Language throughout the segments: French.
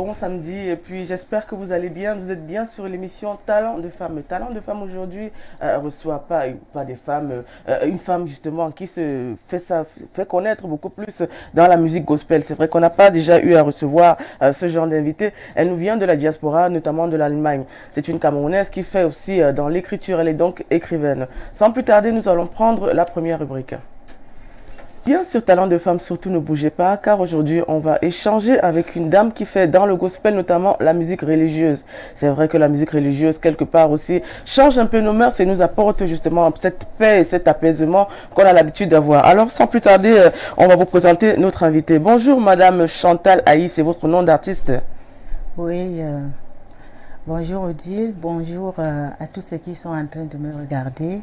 bon samedi et puis j'espère que vous allez bien. Vous êtes bien sur l'émission Talent de femmes. Talent de femmes aujourd'hui reçoit pas des femmes, une femme justement qui se fait connaître beaucoup plus dans la musique gospel. C'est vrai qu'on n'a pas déjà eu à recevoir ce genre d'invité. Elle nous vient de la diaspora, notamment de l'Allemagne. C'est une Camerounaise qui fait aussi dans l'écriture. Elle est donc écrivaine. Sans plus tarder, nous allons prendre la première rubrique. Bien sûr, Talent de femmes, surtout ne bougez pas, car aujourd'hui, on va échanger avec une dame qui fait dans le gospel, notamment la musique religieuse. C'est vrai que la musique religieuse, quelque part aussi, change un peu nos mœurs et nous apporte justement cette paix et cet apaisement qu'on a l'habitude d'avoir. Alors, sans plus tarder, on va vous présenter notre invitée. Bonjour, Madame Chantal Haï, c'est votre nom d'artiste? Oui, bonjour Odile, bonjour à tous ceux qui sont en train de me regarder.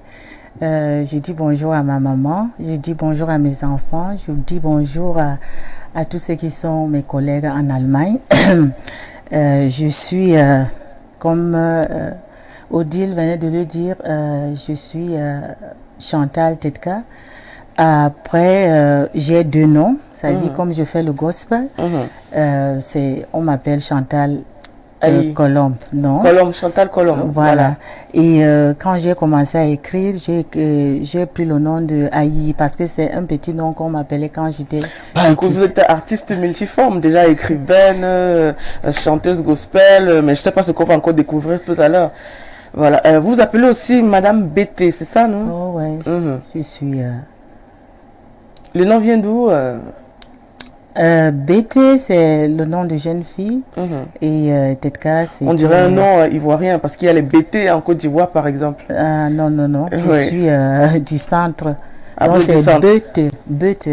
Je dis bonjour à ma maman, je dis bonjour à mes enfants, je dis bonjour à tous ceux qui sont mes collègues en Allemagne. Je suis, comme Odile venait de le dire, je suis Chantal Tetka. Après, j'ai deux noms, c'est-à-dire comme je fais le gospel, on m'appelle Chantal Colombe, non? Colombe, Chantal Colombe. Voilà. Et quand j'ai commencé à écrire, j'ai pris le nom de Haï parce que c'est un petit nom qu'on m'appelait quand j'étais petite. Vous êtes artiste multiforme, déjà écrivaine, chanteuse gospel, mais je sais pas ce qu'on va encore découvrir tout à l'heure. Voilà. Vous vous appelez aussi Madame BT, c'est ça, non? Oh ouais, je suis... Le nom vient d'où? BT, c'est le nom de jeune fille. Et Tetka, c'est... On dirait un nom ivoirien parce qu'il y a les BT en Côte d'Ivoire, par exemple. Non, non, non. Je suis du centre. Ah, donc c'est Bete. Bete.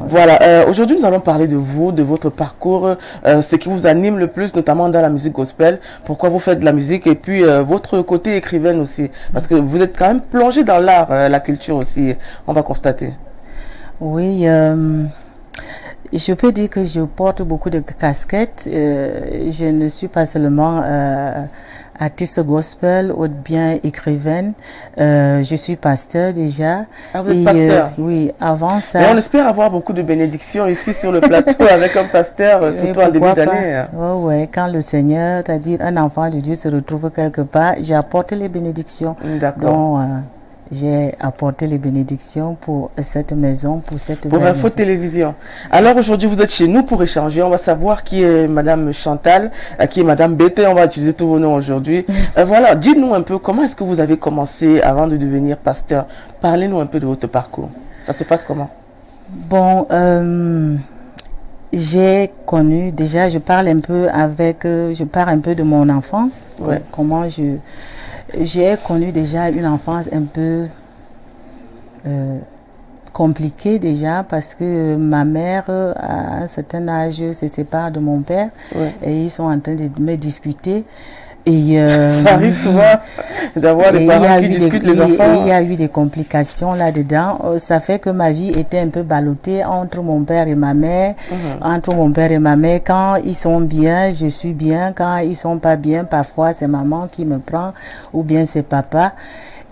Voilà. Aujourd'hui, nous allons parler de vous, de votre parcours, ce qui vous anime le plus, notamment dans la musique gospel. Pourquoi vous faites de la musique et puis votre côté écrivaine aussi, parce que vous êtes quand même plongé dans l'art, la culture aussi. On va constater. Oui. Je peux dire que je porte beaucoup de casquettes. Je ne suis pas seulement artiste gospel ou bien écrivaine. Je suis pasteur déjà. Ah, vous êtes pasteur? Oui, avant ça. Et on espère avoir beaucoup de bénédictions ici sur le plateau avec un pasteur, surtout en début d'année. Oh, ouais, quand le Seigneur, c'est-à-dire un enfant de Dieu se retrouve quelque part, j'ai apporté les bénédictions. D'accord. Donc, j'ai apporté les bénédictions pour cette maison, pour Info Télévision. Alors aujourd'hui, vous êtes chez nous pour échanger. On va savoir qui est Madame Chantal, qui est Madame BT. On va utiliser tous vos noms aujourd'hui. Voilà, dites-nous un peu comment est-ce que vous avez commencé avant de devenir pasteur. Parlez-nous un peu de votre parcours. Ça se passe comment? Bon, j'ai connu, déjà je pars un peu de mon enfance. Ouais. Comment j'ai connu déjà une enfance un peu compliquée déjà parce que ma mère, à un certain âge, se sépare de mon père. Ouais. Et ils sont en train de me discuter. Et, ça arrive souvent d'avoir des parents qui discutent les enfants. Il y a eu des complications là-dedans. Ça fait que ma vie était un peu ballottée entre mon père et ma mère. Entre mon père et ma mère, quand ils sont bien, je suis bien. Quand ils sont pas bien, parfois c'est maman qui me prend ou bien c'est papa.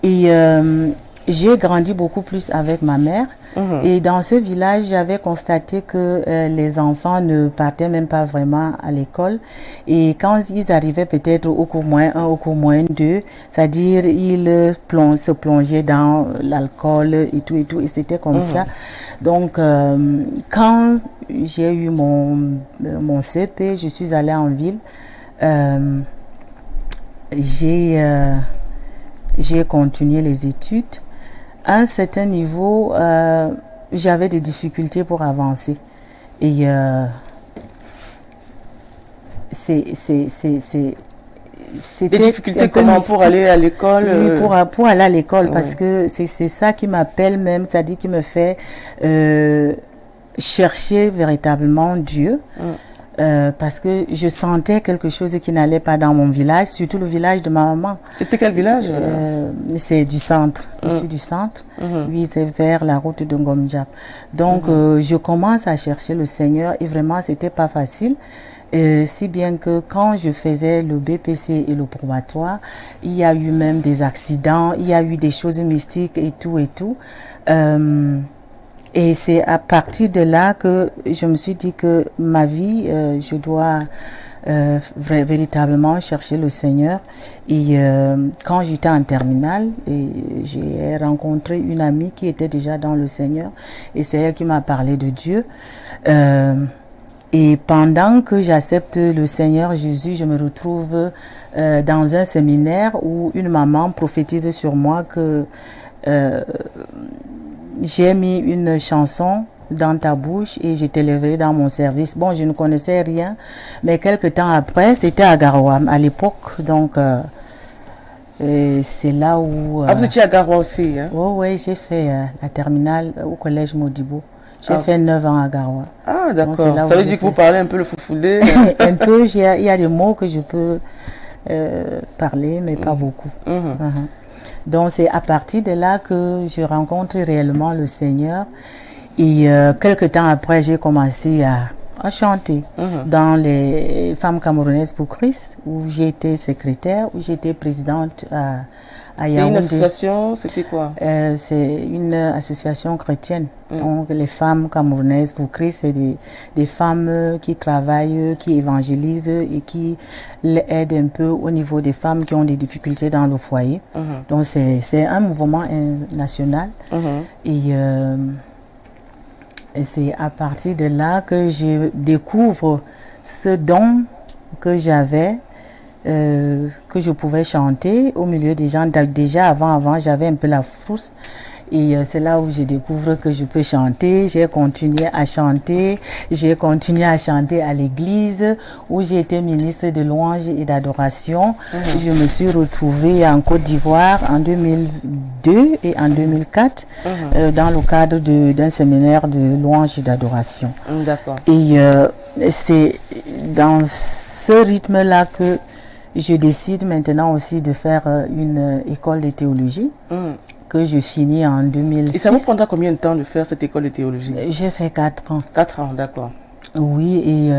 Et j'ai grandi beaucoup plus avec ma mère. Et dans ce village, j'avais constaté que les enfants ne partaient même pas vraiment à l'école. Et quand ils arrivaient peut-être au cours moins 1, au cours moins 2, c'est-à-dire ils se plongeaient dans l'alcool et tout. Et c'était comme ça. Donc, quand j'ai eu mon CP, je suis allée en ville. J'ai continué les études. À un certain niveau, j'avais des difficultés pour avancer. Et c'était des difficultés comment mystique. Pour aller à l'école? Oui, pour aller à l'école, parce que c'est ça qui m'appelle même, c'est-à-dire qui me fait chercher véritablement Dieu. Parce que je sentais quelque chose qui n'allait pas dans mon village, surtout le village de ma maman. C'était quel village? C'est du centre. Je suis du centre. Oui, c'est vers la route de Ngomjap. Donc, je commence à chercher le Seigneur et vraiment, c'était pas facile. Si bien que quand je faisais le BPC et le probatoire, il y a eu même des accidents, il y a eu des choses mystiques et tout. Et c'est à partir de là que je me suis dit que ma vie, je dois véritablement chercher le Seigneur. Et quand j'étais en terminale, j'ai rencontré une amie qui était déjà dans le Seigneur, et c'est elle qui m'a parlé de Dieu. Et pendant que j'accepte le Seigneur Jésus, je me retrouve dans un séminaire où une maman prophétise sur moi que j'ai mis une chanson dans ta bouche et je t'ai levé dans mon service. Bon, je ne connaissais rien, mais quelques temps après, c'était à Garoua à l'époque, donc c'est là où... vous étiez à Garoua aussi, hein? Oui, j'ai fait la terminale au collège Modibo. J'ai fait 9 ans à Garoua. Ah, d'accord. Ça veut dire que vous parlez un peu le fulfulde? Un peu, il y a des mots que je peux parler, mais pas beaucoup. Donc, c'est à partir de là que je rencontre réellement le Seigneur. Et quelques temps après, j'ai commencé à chanter dans les Femmes Camerounaises pour Christ, où j'ai été secrétaire, où j'étais présidente à Yaoundé. C'est une association, c'était quoi? C'est une association chrétienne. Donc, les Femmes Camerounaises pour Christ, c'est des femmes qui travaillent, qui évangélisent et qui aident un peu au niveau des femmes qui ont des difficultés dans le foyer. Donc, c'est un mouvement national. Et c'est à partir de là que je découvre ce don que j'avais, que je pouvais chanter au milieu des gens. Déjà avant, j'avais un peu la frousse. Et c'est là où je découvre que je peux chanter. J'ai continué à chanter. J'ai continué à chanter à l'église où j'ai été ministre de louange et d'adoration. Je me suis retrouvée en Côte d'Ivoire en 2002 et en 2004 dans le cadre d'un séminaire de louange et d'adoration. D'accord. Et c'est dans ce rythme-là que je décide maintenant aussi de faire une école de théologie. Que je finis en 2006. Et ça vous prendra combien de temps de faire cette école de théologie? J'ai fait 4 ans. 4 ans, d'accord. Oui, et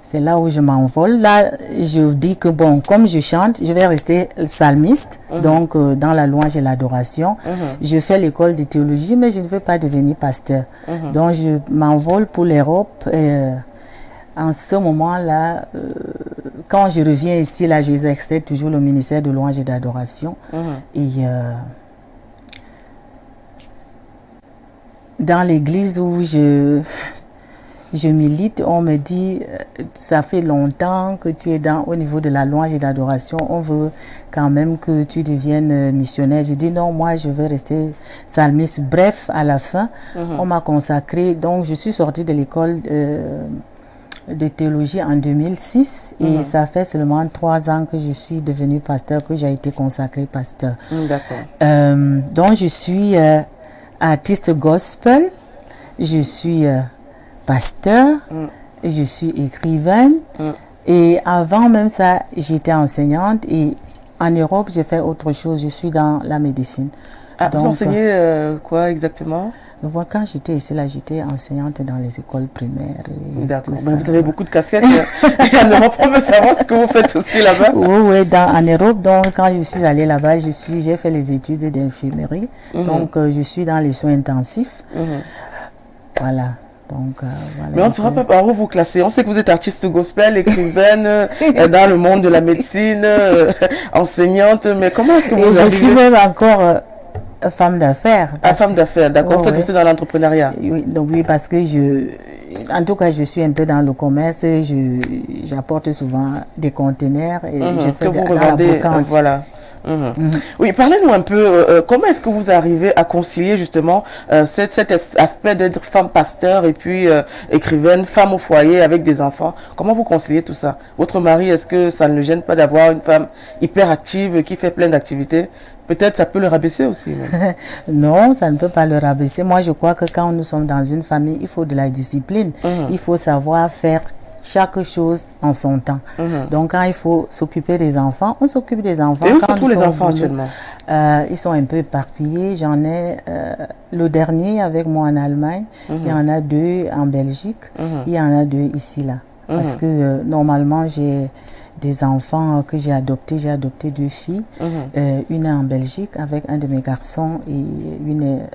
c'est là où je m'envole. Là, je dis que bon, comme je chante, je vais rester psalmiste, donc dans la louange et l'adoration. Je fais l'école de théologie, mais je ne veux pas devenir pasteur. Donc, je m'envole pour l'Europe. En ce moment-là, quand je reviens ici, là, j'exerçais toujours le ministère de louange et d'adoration. Et dans l'église où je milite, on me dit, ça fait longtemps que tu es au niveau de la louange et d'adoration, on veut quand même que tu deviennes missionnaire. J'ai dit non, moi je veux rester psalmiste. Bref, à la fin, on m'a consacré, donc je suis sortie de l'école de théologie en 2006 et ça fait seulement 3 ans que je suis devenue pasteur, que j'ai été consacrée pasteur. D'accord. Donc je suis artiste gospel, je suis pasteur, je suis écrivaine et avant même ça, j'étais enseignante et en Europe, j'ai fait autre chose, je suis dans la médecine. Ah, donc, vous enseignez quoi exactement? Moi, quand j'étais ici, là, j'étais enseignante dans les écoles primaires. D'accord. Ben, vous avez beaucoup de casquettes. Et en Europe, on veut savoir ce que vous faites aussi là-bas. Oui, en Europe, donc, quand je suis allée là-bas, j'ai fait les études d'infirmerie. Donc, je suis dans les soins intensifs. Voilà. Donc, voilà. Mais on ne saura pas par où vous classer. On sait que vous êtes artiste gospel, écrivaine, dans le monde de la médecine, enseignante. Mais comment est-ce que vous arrivez? Je suis même encore... femme d'affaires. Femme d'affaires, d'accord. Vous êtes aussi dans l'entrepreneuriat. Oui, donc oui, parce que en tout cas, je suis un peu dans le commerce. J'apporte souvent des conteneurs et je fais de la brocante. Voilà. Oui, parlez-nous un peu, comment est-ce que vous arrivez à concilier justement cet aspect d'être femme pasteur et puis écrivaine, femme au foyer avec des enfants? Comment vous conciliez tout ça? Votre mari, est-ce que ça ne le gêne pas d'avoir une femme hyper active qui fait plein d'activités? Peut-être ça peut le rabaisser aussi. Non, ça ne peut pas le rabaisser. Moi, je crois que quand nous sommes dans une famille, il faut de la discipline. Il faut savoir faire chaque chose en son temps. Donc, quand il faut s'occuper des enfants, on s'occupe des enfants. Et où sont tous les enfants actuellement? Ils sont un peu éparpillés. J'en ai le dernier avec moi en Allemagne. Il y en a 2 en Belgique. Il y en a 2 ici, là. Parce que normalement, des enfants que j'ai adoptés. J'ai adopté 2 filles, une est en Belgique avec un de mes garçons et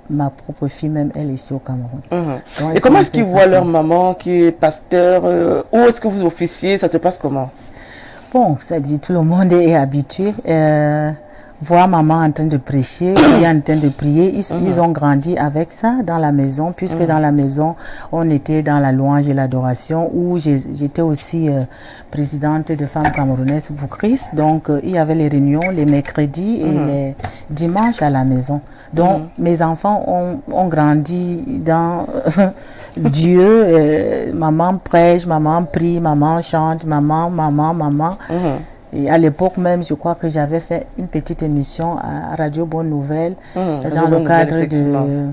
ma propre fille même, elle est ici au Cameroun. Donc, et comment est-ce qu'ils voient leur maman qui est pasteur? Où est-ce que vous officiez? Ça se passe comment? Bon, ça dit tout le monde est habitué. Voir maman en train de prêcher, et en train de prier, ils ont grandi avec ça dans la maison, puisque dans la maison, on était dans la louange et l'adoration, où j'étais aussi présidente de Femmes Camerounaises pour Christ. Donc, il y avait les réunions les mercredis et les dimanches à la maison. Donc, mes enfants ont grandi dans Dieu. Maman prêche, maman prie, maman chante, maman. Et à l'époque même, je crois que j'avais fait une petite émission à Radio Bonne Nouvelle dans le cadre de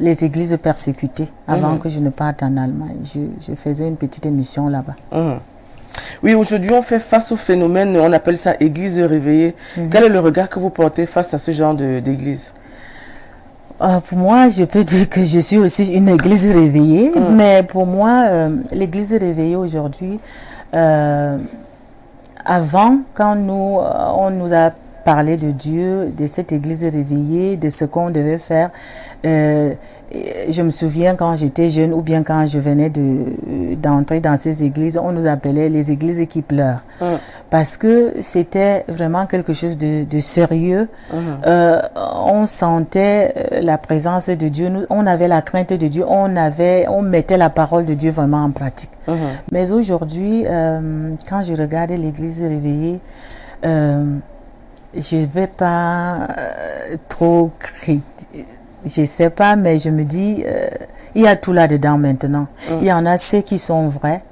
les églises persécutées, avant que je ne parte en Allemagne. Je faisais une petite émission là-bas. Oui, aujourd'hui, on fait face au phénomène, on appelle ça église réveillée. Quel est le regard que vous portez face à ce genre d'église? Pour moi, je peux dire que je suis aussi une église réveillée, mais pour moi, l'église réveillée aujourd'hui... avant, quand on nous a parlé de Dieu, de cette église réveillée, de ce qu'on devait faire, je me souviens quand j'étais jeune ou bien quand je venais d'entrer dans ces églises, on nous appelait les églises qui pleurent. Parce que c'était vraiment quelque chose de sérieux. On sentait la présence de Dieu, on avait la crainte de Dieu, on mettait la parole de Dieu vraiment en pratique. Mais aujourd'hui, quand je regarde l'église réveillée, je ne vais pas trop critiquer. Je ne sais pas, mais je me dis, il y a tout là-dedans maintenant. Il y en a ceux qui sont vrais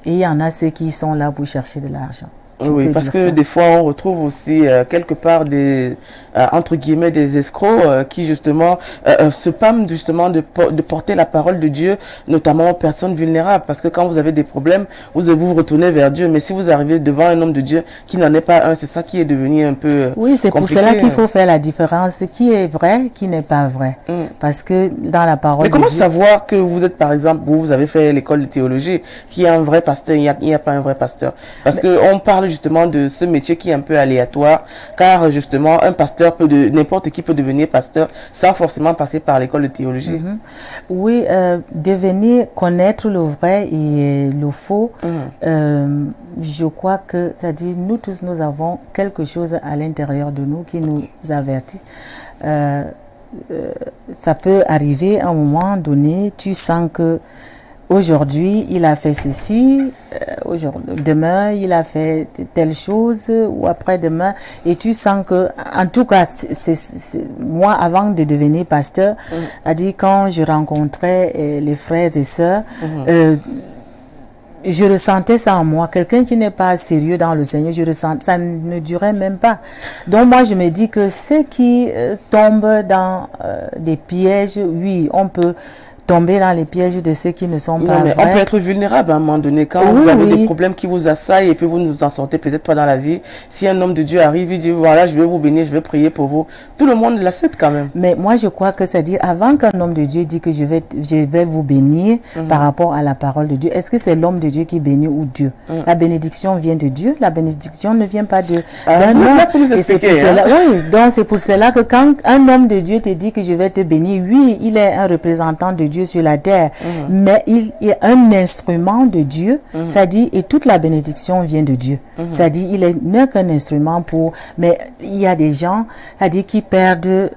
et il y en a ceux qui sont là pour chercher de l'argent. Oui, parce que des fois, on retrouve aussi quelque part des, entre guillemets, des escrocs qui justement se pâment justement de porter la parole de Dieu, notamment aux personnes vulnérables. Parce que quand vous avez des problèmes, vous retournez vers Dieu. Mais si vous arrivez devant un homme de Dieu qui n'en est pas un, c'est ça qui est devenu un peu oui, c'est pour cela qu'il faut faire la différence. Qui est vrai, qui n'est pas vrai. Parce que dans la parole mais comment de Dieu, savoir que vous êtes, par exemple, vous avez fait l'école de théologie, qu'il y a un vrai pasteur, il n'y a pas un vrai pasteur? Parce que on parle justement de ce métier qui est un peu aléatoire, car justement un pasteur n'importe qui peut devenir pasteur sans forcément passer par l'école de théologie. Oui, devenir, connaître le vrai et le faux, je crois que, c'est-à-dire nous tous nous avons quelque chose à l'intérieur de nous qui nous avertit. Ça peut arriver à un moment donné, tu sens que aujourd'hui, il a fait ceci, demain, il a fait telle chose, ou après-demain, et tu sens que, en tout cas, moi, avant de devenir pasteur, a dit quand je rencontrais les frères et sœurs, je ressentais ça en moi. Quelqu'un qui n'est pas sérieux dans le Seigneur, je ressens, ça ne durait même pas. Donc moi, je me dis que ceux qui tombent dans des pièges, oui, on peut tomber dans les pièges de ceux qui ne sont pas vrais. On peut être vulnérable à un moment donné quand vous avez des problèmes qui vous assaillent et puis vous ne vous en sortez peut-être pas dans la vie. Si un homme de Dieu arrive, il dit voilà, je vais vous bénir, je vais prier pour vous. Tout le monde l'accepte quand même. Mais moi, je crois que c'est-à-dire avant qu'un homme de Dieu dise que je vais vous bénir par rapport à la parole de Dieu, est-ce que c'est l'homme de Dieu qui bénit ou Dieu? La bénédiction vient de Dieu, la bénédiction ne vient pas d'un homme. Et c'est pour cela, donc c'est pour cela que quand un homme de Dieu te dit que je vais te bénir, oui, il est un représentant de Dieu sur la terre, mais il est un instrument de Dieu, c'est-à-dire, et toute la bénédiction vient de Dieu, c'est-à-dire, il n'est qu'un instrument mais il y a des gens, c'est-à-dire, qui perdent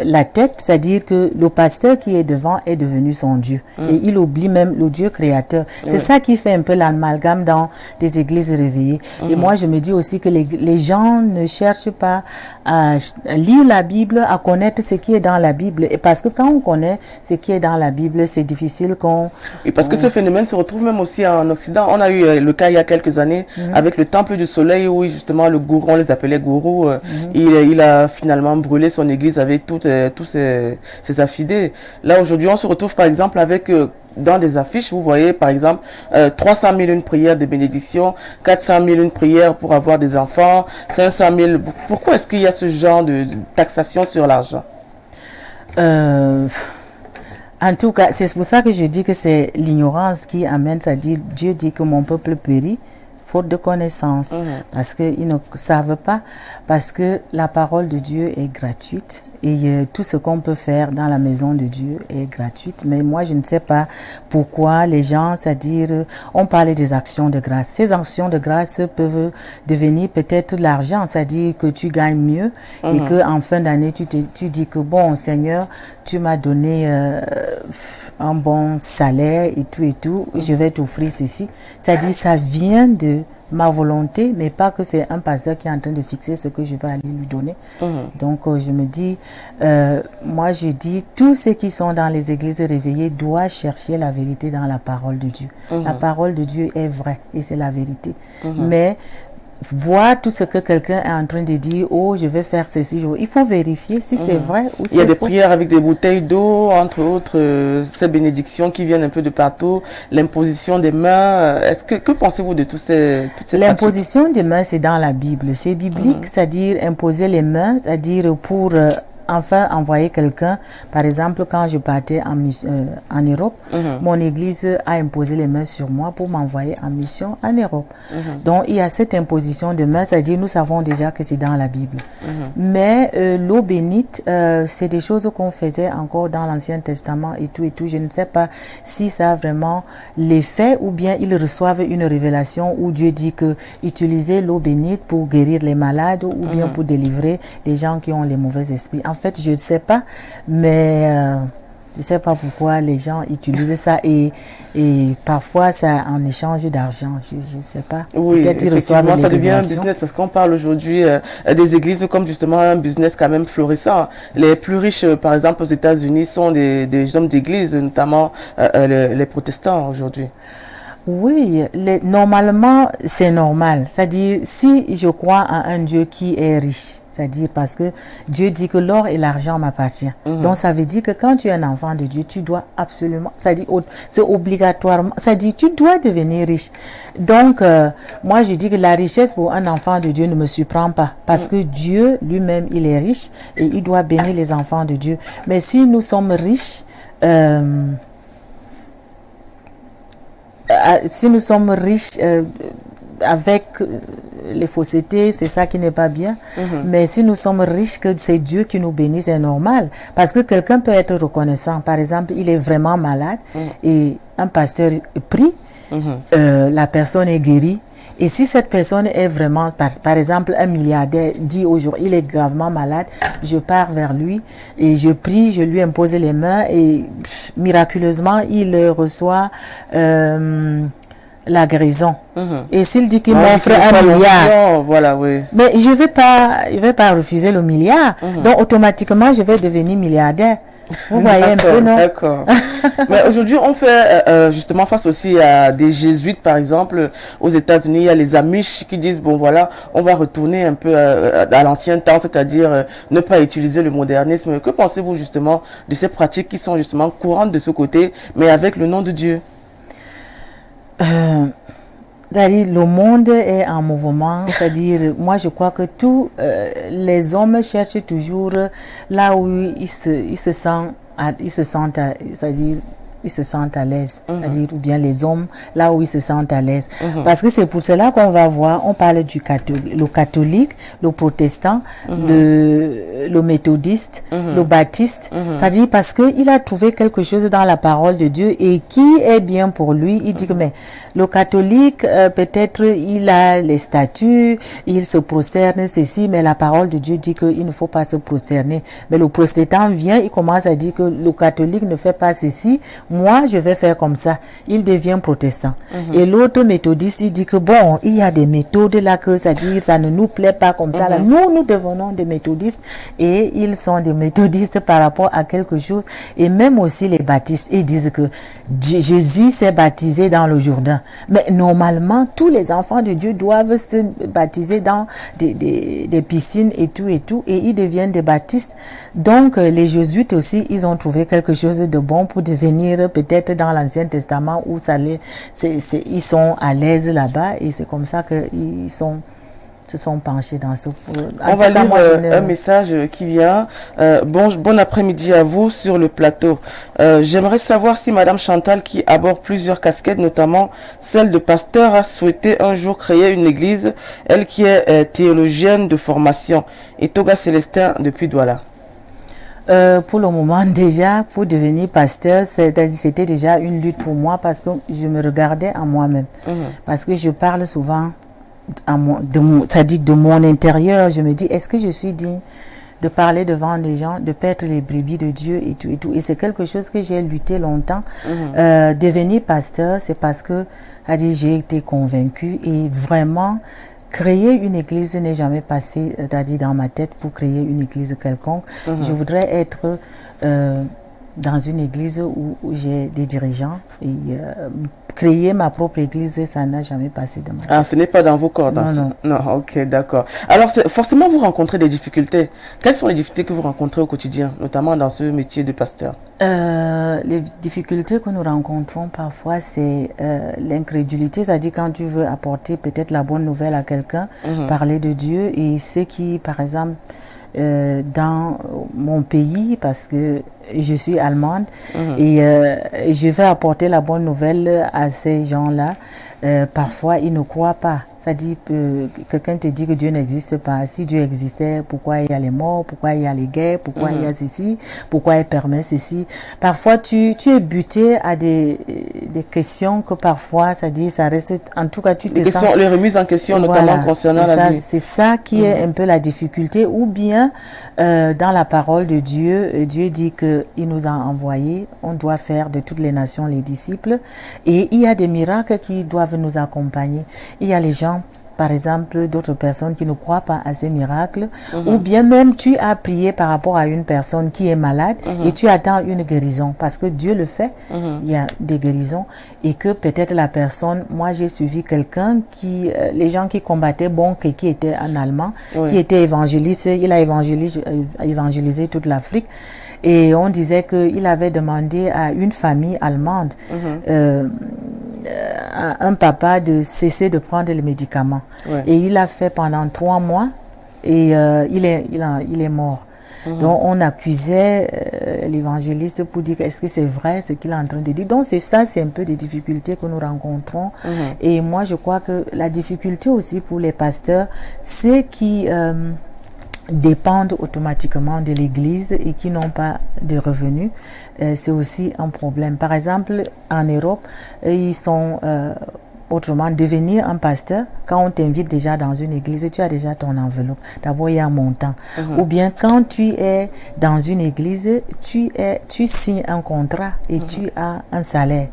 la tête, c'est-à-dire que le pasteur qui est devant est devenu son Dieu, et il oublie même le Dieu créateur. C'est ça qui fait un peu l'amalgame dans des églises réveillées. Et moi, je me dis aussi que les gens ne cherchent pas à lire la Bible, à connaître ce qui est dans la Bible, et parce que quand on connaît ce qui est dans la Bible, c'est difficile qu'on... Et parce que ce phénomène se retrouve même aussi en Occident. On a eu le cas il y a quelques années avec le Temple du Soleil où justement le gourou, on les appelait gourous, il a finalement brûlé son église avec tous ses affidés. Là aujourd'hui on se retrouve par exemple avec... dans des affiches, vous voyez par exemple 300 000 une prière de bénédiction, 400 000 une prière pour avoir des enfants, 500 000... Pourquoi est-ce qu'il y a ce genre de taxation sur l'argent? En tout cas, c'est pour ça que je dis que c'est l'ignorance qui amène, c'est-à-dire Dieu dit que mon peuple périt faute de connaissance, parce qu'ils ne savent pas, parce que la parole de Dieu est gratuite et tout ce qu'on peut faire dans la maison de Dieu est gratuite. Mais moi, je ne sais pas pourquoi les gens, c'est-à-dire, on parlait des actions de grâce. Ces actions de grâce peuvent devenir peut-être de l'argent, c'est-à-dire que tu gagnes mieux et que en fin d'année, tu dis que bon, Seigneur, tu m'as donné un bon salaire et tout, je vais t'offrir ceci. C'est-à-dire, ça vient de ma volonté, mais pas que c'est un pasteur qui est en train de fixer ce que je vais aller lui donner. Donc, je me dis, moi je dis, tous ceux qui sont dans les églises réveillées doivent chercher la vérité dans la parole de Dieu. La parole de Dieu est vraie et c'est la vérité. Mais voir tout ce que quelqu'un est en train de dire, oh, je vais faire ceci, il faut vérifier si c'est vrai ou c'est faux. Il y a des prières avec des bouteilles d'eau, entre autres, ces bénédictions qui viennent un peu de partout, l'imposition des mains. Que pensez-vous de toutes ces L'imposition des mains, c'est dans la Bible. C'est biblique, c'est-à-dire imposer les mains, c'est-à-dire pour enfin envoyer quelqu'un. Par exemple, quand je partais en Europe, mon église a imposé les mains sur moi pour m'envoyer en mission en Europe. Donc, il y a cette imposition de mains, c'est-à-dire nous savons déjà que c'est dans la Bible. Mais l'eau bénite, c'est des choses qu'on faisait encore dans l'Ancien Testament et tout. Je ne sais pas si ça a vraiment l'effet ou bien ils reçoivent une révélation où Dieu dit que utiliser l'eau bénite pour guérir les malades ou bien pour délivrer les gens qui ont les mauvais esprits. En fait, je ne sais pas, mais je ne sais pas pourquoi les gens utilisent ça et parfois ça en échange d'argent. Je ne sais pas. Oui, effectivement, ça devient un business parce qu'on parle aujourd'hui des églises comme justement un business quand même florissant. Les plus riches, par exemple, aux États-Unis, sont des hommes d'église, notamment les protestants aujourd'hui. Oui, normalement, c'est normal. C'est-à-dire, si je crois à un Dieu qui est riche, c'est-à-dire parce que Dieu dit que l'or et l'argent m'appartiennent. Donc, ça veut dire que quand tu es un enfant de Dieu, tu dois absolument, c'est-à-dire, c'est obligatoirement, c'est-à-dire, tu dois devenir riche. Donc, moi, je dis que la richesse pour un enfant de Dieu ne me surprend pas parce que Dieu lui-même, il est riche et il doit bénir les enfants de Dieu. Mais si nous sommes riches, si nous sommes riches avec les faussetés, c'est ça qui n'est pas bien. Mais si nous sommes riches, que c'est Dieu qui nous bénit, c'est normal. Parce que quelqu'un peut être reconnaissant. Par exemple, il est vraiment malade et un pasteur prie, la personne est guérie. Et si cette personne est vraiment, par exemple, un milliardaire dit aujourd'hui, il est gravement malade, je pars vers lui et je prie, je lui impose les mains et miraculeusement, il reçoit la guérison. Et s'il dit qu'il m'offre un milliard, voilà, oui. Mais je vais pas refuser le milliard. Donc, automatiquement, je vais devenir milliardaire. Vous voyez un peu, non? D'accord. Mais aujourd'hui, on fait justement face aussi à des jésuites, par exemple, aux États-Unis. Il y a les Amish qui disent, bon voilà, on va retourner un peu à l'ancien temps, c'est-à-dire ne pas utiliser le modernisme. Que pensez-vous justement de ces pratiques qui sont justement courantes de ce côté, mais avec le nom de Dieu? Le monde est en mouvement, c'est-à-dire, moi je crois que tous les hommes cherchent toujours là où ils se sentent, c'est-à-dire ils se sentent à l'aise, c'est-à-dire ou bien les hommes là où ils se sentent à l'aise. Parce que c'est pour cela qu'on va voir, on parle du catholique, le protestant, le méthodiste, le baptiste, c'est-à-dire parce que il a trouvé quelque chose dans la parole de Dieu et qui est bien pour lui. Il dit que mais le catholique peut-être il a les statuts, il se prosterne ceci, mais la parole de Dieu dit qu'il ne faut pas se prosterner. Mais le protestant vient, il commence à dire que le catholique ne fait pas ceci. Moi, je vais faire comme ça. Il devient protestant. Et l'autre méthodiste, il dit que bon, il y a des méthodes là que c'est-à-dire ça ne nous plaît pas comme ça. Là. Nous devenons des méthodistes et ils sont des méthodistes par rapport à quelque chose. Et même aussi les baptistes, ils disent que Jésus s'est baptisé dans le Jourdain. Mais normalement, tous les enfants de Dieu doivent se baptiser dans des piscines et tout. Et ils deviennent des baptistes. Donc, les jésuites aussi, ils ont trouvé quelque chose de bon pour devenir peut-être dans l'Ancien Testament où ils sont à l'aise là-bas et c'est comme ça qu'ils sont se sont penchés dans ce... On va lire un message qui vient. Bon après-midi à vous sur le plateau. J'aimerais savoir si Madame Chantal, qui aborde plusieurs casquettes, notamment celle de pasteur, a souhaité un jour créer une église, elle qui est théologienne de formation. Et Toga Célestin depuis Douala. Pour le moment, déjà, pour devenir pasteur, c'était déjà une lutte pour moi parce que je me regardais à moi-même. Parce que je parle souvent c'est-à-dire de mon intérieur. Je me dis, est-ce que je suis digne de parler devant les gens, de paître les brebis de Dieu et tout et tout. Et c'est quelque chose que j'ai lutté longtemps. Devenir pasteur, c'est parce que, c'est-à-dire, j'ai été convaincue et vraiment, créer une église n'est jamais passé, c'est-à-dire dans ma tête pour créer une église quelconque. Je voudrais être dans une église où j'ai des dirigeants et créer ma propre église, ça n'a jamais passé dans ma tête. Ah, ce n'est pas dans vos cordes. Non. Non, ok, d'accord. Alors, forcément, vous rencontrez des difficultés. Quelles sont les difficultés que vous rencontrez au quotidien, notamment dans ce métier de pasteur? Les difficultés que nous rencontrons parfois, c'est l'incrédulité, c'est-à-dire quand tu veux apporter peut-être la bonne nouvelle à quelqu'un, parler de Dieu, et ceux qui, par exemple, dans mon pays, parce que je suis allemande, et je vais apporter la bonne nouvelle à ces gens-là. Parfois, ils ne croient pas. C'est-à-dire quelqu'un te dit que Dieu n'existe pas. Si Dieu existait, pourquoi il y a les morts, pourquoi il y a les guerres, pourquoi il y a ceci, pourquoi il permet ceci. Parfois, tu es buté à des questions que parfois, c'est-à-dire ça reste, en tout cas, tu te sens... Les remises en question, notamment concernant la vie. C'est ça qui est un peu la difficulté. Ou bien, dans la parole de Dieu, Dieu dit qu'il nous a envoyés, on doit faire de toutes les nations les disciples. Et il y a des miracles qui doivent nous accompagner. Il y a les gens, par exemple, d'autres personnes qui ne croient pas à ces miracles, ou bien même tu as prié par rapport à une personne qui est malade et tu attends une guérison, parce que Dieu le fait, il y a des guérisons, et que peut-être la personne, moi j'ai suivi quelqu'un qui, les gens qui combattaient qui était un Allemand, qui était évangéliste, il a évangélisé toute l'Afrique, et on disait qu'il avait demandé à une famille allemande, à un papa de cesser de prendre les médicaments. Et il a fait pendant 3 mois et il est mort. Donc on accusait l'évangéliste pour dire est-ce que c'est vrai ce qu'il est en train de dire. Donc c'est un peu des difficultés que nous rencontrons. Et moi je crois que la difficulté aussi pour les pasteurs, c'est qui dépendent automatiquement de l'église et qui n'ont pas de revenus, c'est aussi un problème. Par exemple, en Europe, ils sont autrement, devenir un pasteur, quand on t'invite déjà dans une église, tu as déjà ton enveloppe. D'abord, il y a un montant. Ou bien, quand tu es dans une église, tu signes un contrat et tu as un salaire.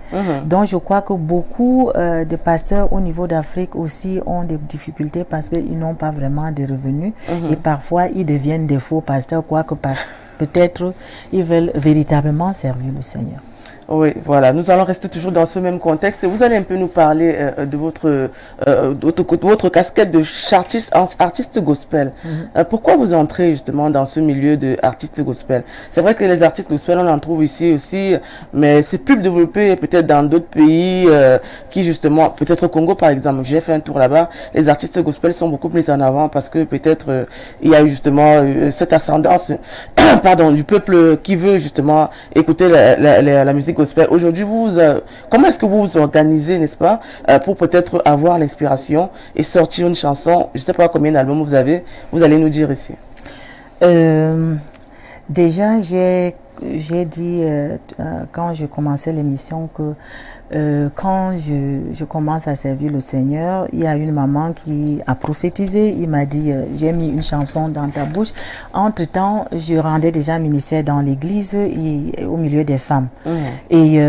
Donc, je crois que beaucoup de pasteurs au niveau d'Afrique aussi ont des difficultés parce qu'ils n'ont pas vraiment de revenus. Et parfois, ils deviennent des faux pasteurs, quoique peut-être ils veulent véritablement servir le Seigneur. Oui, voilà. Nous allons rester toujours dans ce même contexte. Vous allez un peu nous parler de votre casquette de artiste gospel. Pourquoi vous entrez justement dans ce milieu de artiste gospel? C'est vrai que les artistes gospel, on en trouve ici aussi, mais c'est plus développé peut-être dans d'autres pays qui justement, peut-être au Congo par exemple. J'ai fait un tour là-bas. Les artistes gospel sont beaucoup plus en avant parce que peut-être il y a eu justement cette ascendance, pardon, du peuple qui veut justement écouter la musique gospel. Aujourd'hui, comment est-ce que vous vous organisez, n'est-ce pas, pour peut-être avoir l'inspiration et sortir une chanson? Je ne sais pas combien d'albums vous avez, vous allez nous dire ici. Déjà, j'ai dit quand je commençais l'émission que quand je commence à servir le Seigneur, il y a une maman qui a prophétisé, il m'a dit j'ai mis une chanson dans ta bouche. Entre-temps, je rendais déjà ministère dans l'église et au milieu des femmes. Et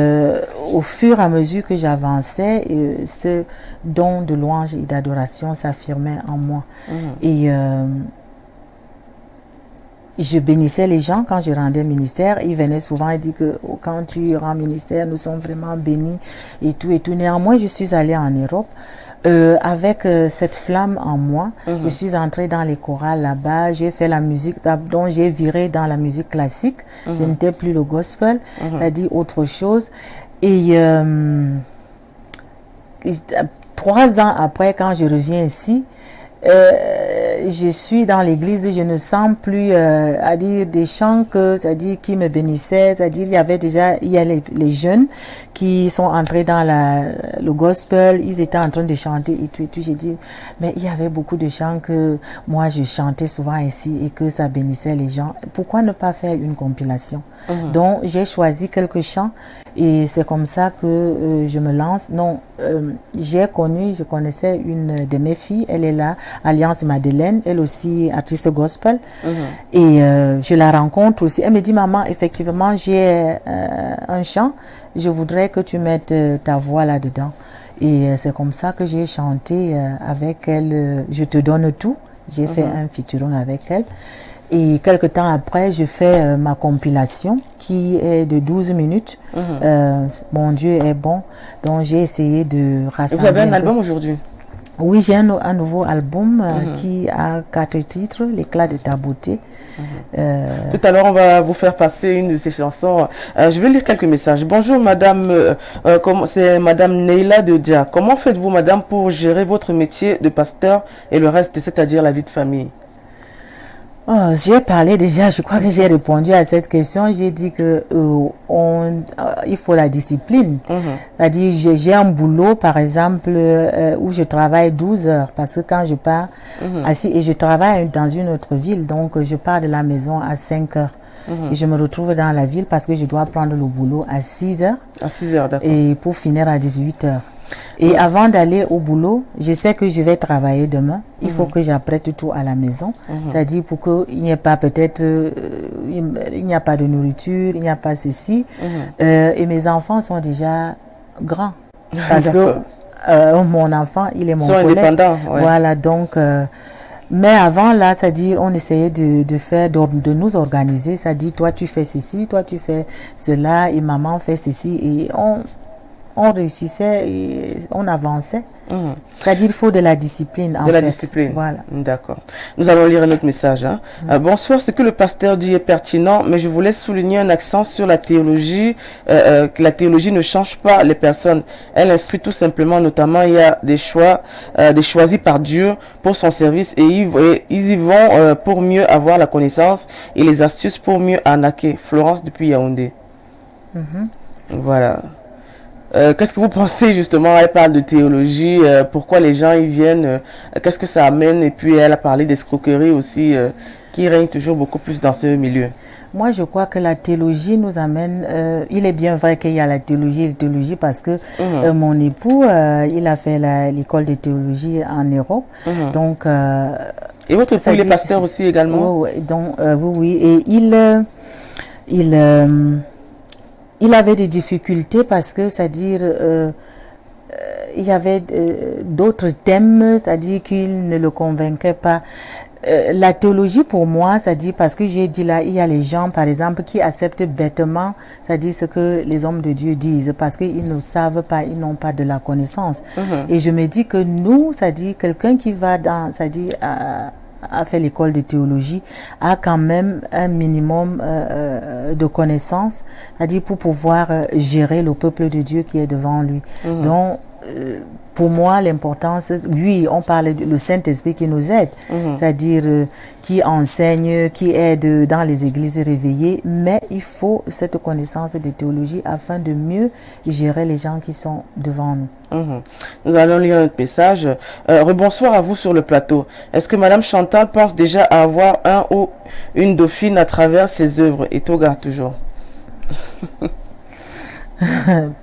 au fur et à mesure que j'avançais, ce don de louange et d'adoration s'affirmait en moi. Et je bénissais les gens quand je rendais ministère. Ils venaient souvent et disaient que quand tu rends ministère, nous sommes vraiment bénis et tout et tout. Néanmoins, je suis allée en Europe avec cette flamme en moi. Je suis entrée dans les chorales là-bas. J'ai fait la musique, donc j'ai viré dans la musique classique. Ce n'était plus le gospel, c'est-à-dire autre chose. Et 3 ans après, quand je reviens ici, je suis dans l'église, je ne sens plus à dire des chants que, c'est-à-dire qui me bénissaient, c'est-à-dire il y a les jeunes qui sont entrés dans le gospel, ils étaient en train de chanter et tout, j'ai dit, mais il y avait beaucoup de chants que moi je chantais souvent ici et que ça bénissait les gens. Pourquoi ne pas faire une compilation? Donc j'ai choisi quelques chants et c'est comme ça que je me lance. Non, je connaissais une de mes filles, elle est là, Alliance Madeleine, elle aussi artiste gospel, et je la rencontre aussi. Elle me dit, maman, effectivement, j'ai un chant, je voudrais que tu mettes ta voix là-dedans. Et c'est comme ça que j'ai chanté avec elle, Je te donne tout. J'ai fait un featuring avec elle. Et quelque temps après, je fais ma compilation qui est de 12 minutes. Mon Dieu est bon. Donc, j'ai essayé de rassembler. Vous avez un album aujourd'hui? Oui, j'ai un nouveau album qui a 4 titres, L'éclat de ta beauté. Tout à l'heure, on va vous faire passer une de ces chansons. Je vais lire quelques messages. Bonjour, madame. C'est madame Neila de Dia. Comment faites-vous, madame, pour gérer votre métier de pasteur et le reste, c'est-à-dire la vie de famille? J'ai parlé déjà, je crois que j'ai répondu à cette question. J'ai dit que il faut la discipline. C'est-à-dire, j'ai un boulot, par exemple, où je travaille 12 heures, parce que quand je pars assis, et je travaille dans une autre ville, donc je pars de la maison à 5 heures. Et je me retrouve dans la ville parce que je dois prendre le boulot à 6 heures. À 6 heures, d'accord. Et pour finir à 18 heures. Et avant d'aller au boulot, je sais que je vais travailler demain. Il faut que j'apprête tout à la maison. C'est-à-dire pour qu'il n'y ait pas peut-être, il n'y a pas de nourriture, il n'y a pas ceci. Et mes enfants sont déjà grands. Parce que mon enfant, il est mon collègue. Ils sont indépendants. Ouais. Voilà, donc... mais avant là, c'est-à-dire on essayait de nous organiser. C'est-à-dire toi tu fais ceci, toi tu fais cela, et maman fait ceci. Et on réussissait et on avançait. C'est-à-dire il faut de la discipline. De la discipline. Voilà. D'accord. Nous allons lire un autre message. Bonsoir, ce que le pasteur dit est pertinent, mais je voulais souligner un accent sur la théologie. Que la théologie ne change pas les personnes. Elle instruit tout simplement, notamment il y a des choix, des choisis par Dieu pour son service et ils y vont pour mieux avoir la connaissance et les astuces pour mieux arnaquer. Florence depuis Yaoundé. Voilà. Qu'est-ce que vous pensez justement? Elle parle de théologie, pourquoi les gens y viennent, qu'est-ce que ça amène? Et puis elle a parlé d'escroquerie aussi, qui règne toujours beaucoup plus dans ce milieu. Moi, je crois que la théologie nous amène... il est bien vrai qu'il y a la théologie parce que mon époux, il a fait l'école de théologie en Europe. Donc... et votre époux, il est pasteur aussi également? Oui, donc, oui. Et il avait des difficultés parce que, c'est-à-dire, il y avait d'autres thèmes, c'est-à-dire qu'il ne le convainquait pas. La théologie pour moi, c'est-à-dire parce que j'ai dit là, il y a les gens, par exemple, qui acceptent bêtement, c'est-à-dire ce que les hommes de Dieu disent, parce qu'ils ne savent pas, ils n'ont pas de la connaissance. Et je me dis que nous, c'est-à-dire quelqu'un qui va dans, c'est-à-dire a fait l'école de théologie, a quand même un minimum de connaissances, c'est-à-dire pour pouvoir gérer le peuple de Dieu qui est devant lui. Donc, pour moi, l'importance, oui, on parle du Saint-Esprit qui nous aide, c'est-à-dire qui enseigne, qui aide dans les églises réveillées, mais il faut cette connaissance de théologie afin de mieux gérer les gens qui sont devant nous. Nous allons lire notre message. Rebonsoir à vous sur le plateau. Est-ce que Madame Chantal pense déjà à avoir un ou une dauphine à travers ses œuvres? Et Toga toujours.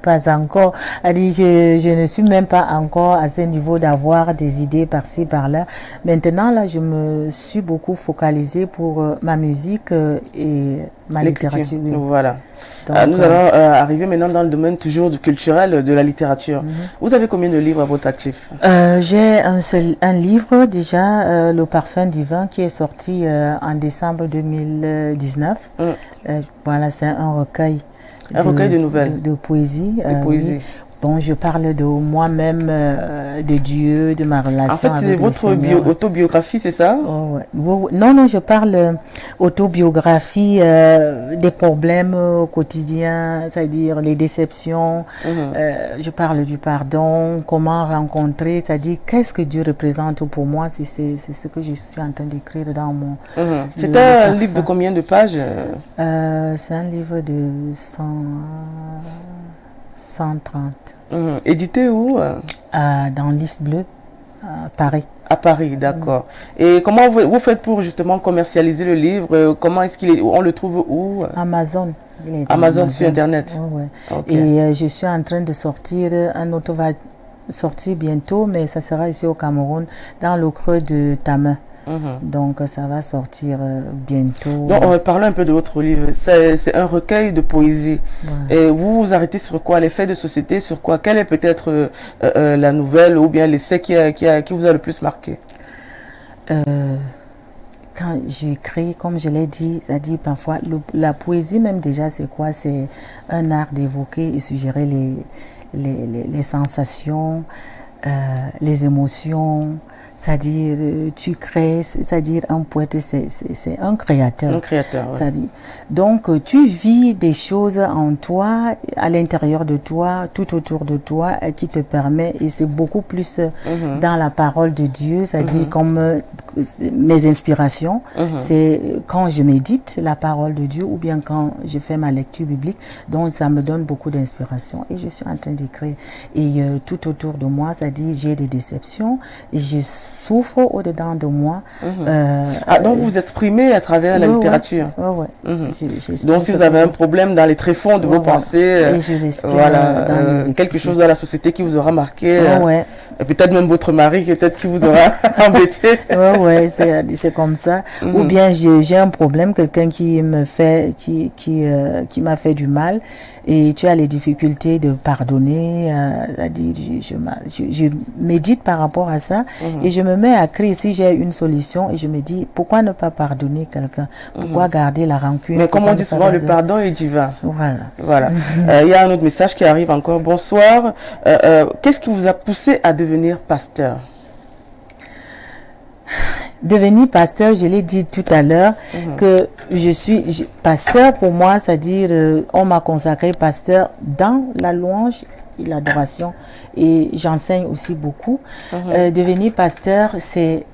Pas encore. Je ne suis même pas encore à ce niveau d'avoir des idées par-ci, par-là. Maintenant, là, je me suis beaucoup focalisée pour ma musique et ma littérature. Oui. Voilà. Donc, nous allons arriver maintenant dans le domaine toujours du culturel, de la littérature. Vous avez combien de livres à votre actif? J'ai un livre déjà, Le Parfum Divin, qui est sorti en décembre 2019. Voilà, c'est un recueil. Un recueil de nouvelles. De poésie. De poésie. Oui. Bon, je parle de moi-même, de Dieu, de ma relation avec le Seigneur. C'est votre autobiographie, c'est ça? Oh, ouais. Non, je parle autobiographie des problèmes quotidiens, c'est-à-dire les déceptions. Je parle du pardon, comment rencontrer, c'est-à-dire qu'est-ce que Dieu représente pour moi. C'est ce que je suis en train d'écrire dans mon... C'est un livre de combien de pages? C'est un livre de 130. Édité où? Dans Lys Bleue, à Paris. À Paris, d'accord. Et comment vous faites pour justement commercialiser le livre? Comment est-ce on le trouve où? Amazon. Amazon sur Internet. Ouais. Okay. Et je suis en train de sortir, un autre va sortir bientôt, mais ça sera ici au Cameroun, dans le creux de ta main. Donc ça va sortir bientôt. Donc parlons un peu de votre livre. C'est un recueil de poésie. Ouais. Et vous vous arrêtez sur quoi? Les faits de société, sur quoi? Quelle est peut-être la nouvelle ou bien l'essai qui vous a le plus marqué? Quand j'écris, comme je l'ai dit, c'est-à-dire parfois la poésie même déjà c'est quoi? C'est un art d'évoquer et suggérer les sensations, les émotions. C'est-à-dire, tu crées, c'est-à-dire un poète, c'est un créateur. Un créateur, oui. Donc, tu vis des choses en toi, à l'intérieur de toi, tout autour de toi, qui te permet, et c'est beaucoup plus dans la parole de Dieu, c'est-à-dire comme mes inspirations, c'est quand je médite la parole de Dieu, ou bien quand je fais ma lecture biblique, donc ça me donne beaucoup d'inspiration. Et je suis en train d'écrire. Et tout autour de moi, c'est-à-dire, j'ai des déceptions, je souffre au-dedans de moi. Donc vous exprimez à travers la littérature. Donc si vous avez un problème dans les tréfonds de vos pensées, et je dans quelque chose dans la société qui vous aura marqué, et peut-être même votre mari peut-être qui vous aura embêté. C'est comme ça. Ou bien j'ai un problème, quelqu'un qui me fait, qui m'a fait du mal, et tu as les difficultés de pardonner. Je médite par rapport à ça, et je me mets à crier si j'ai une solution, et je me dis pourquoi ne pas pardonner quelqu'un, pourquoi garder la rancune. Mais comme on dit souvent, le pardon est divin. Voilà. Il y a un autre message qui arrive encore. Bonsoir. Qu'est-ce qui vous a poussé à devenir pasteur? Devenir pasteur, je l'ai dit tout à l'heure, que je suis pasteur. Pour moi, c'est-à-dire on m'a consacré pasteur dans la louange et l'adoration, et j'enseigne aussi beaucoup. Devenir pasteur, c'est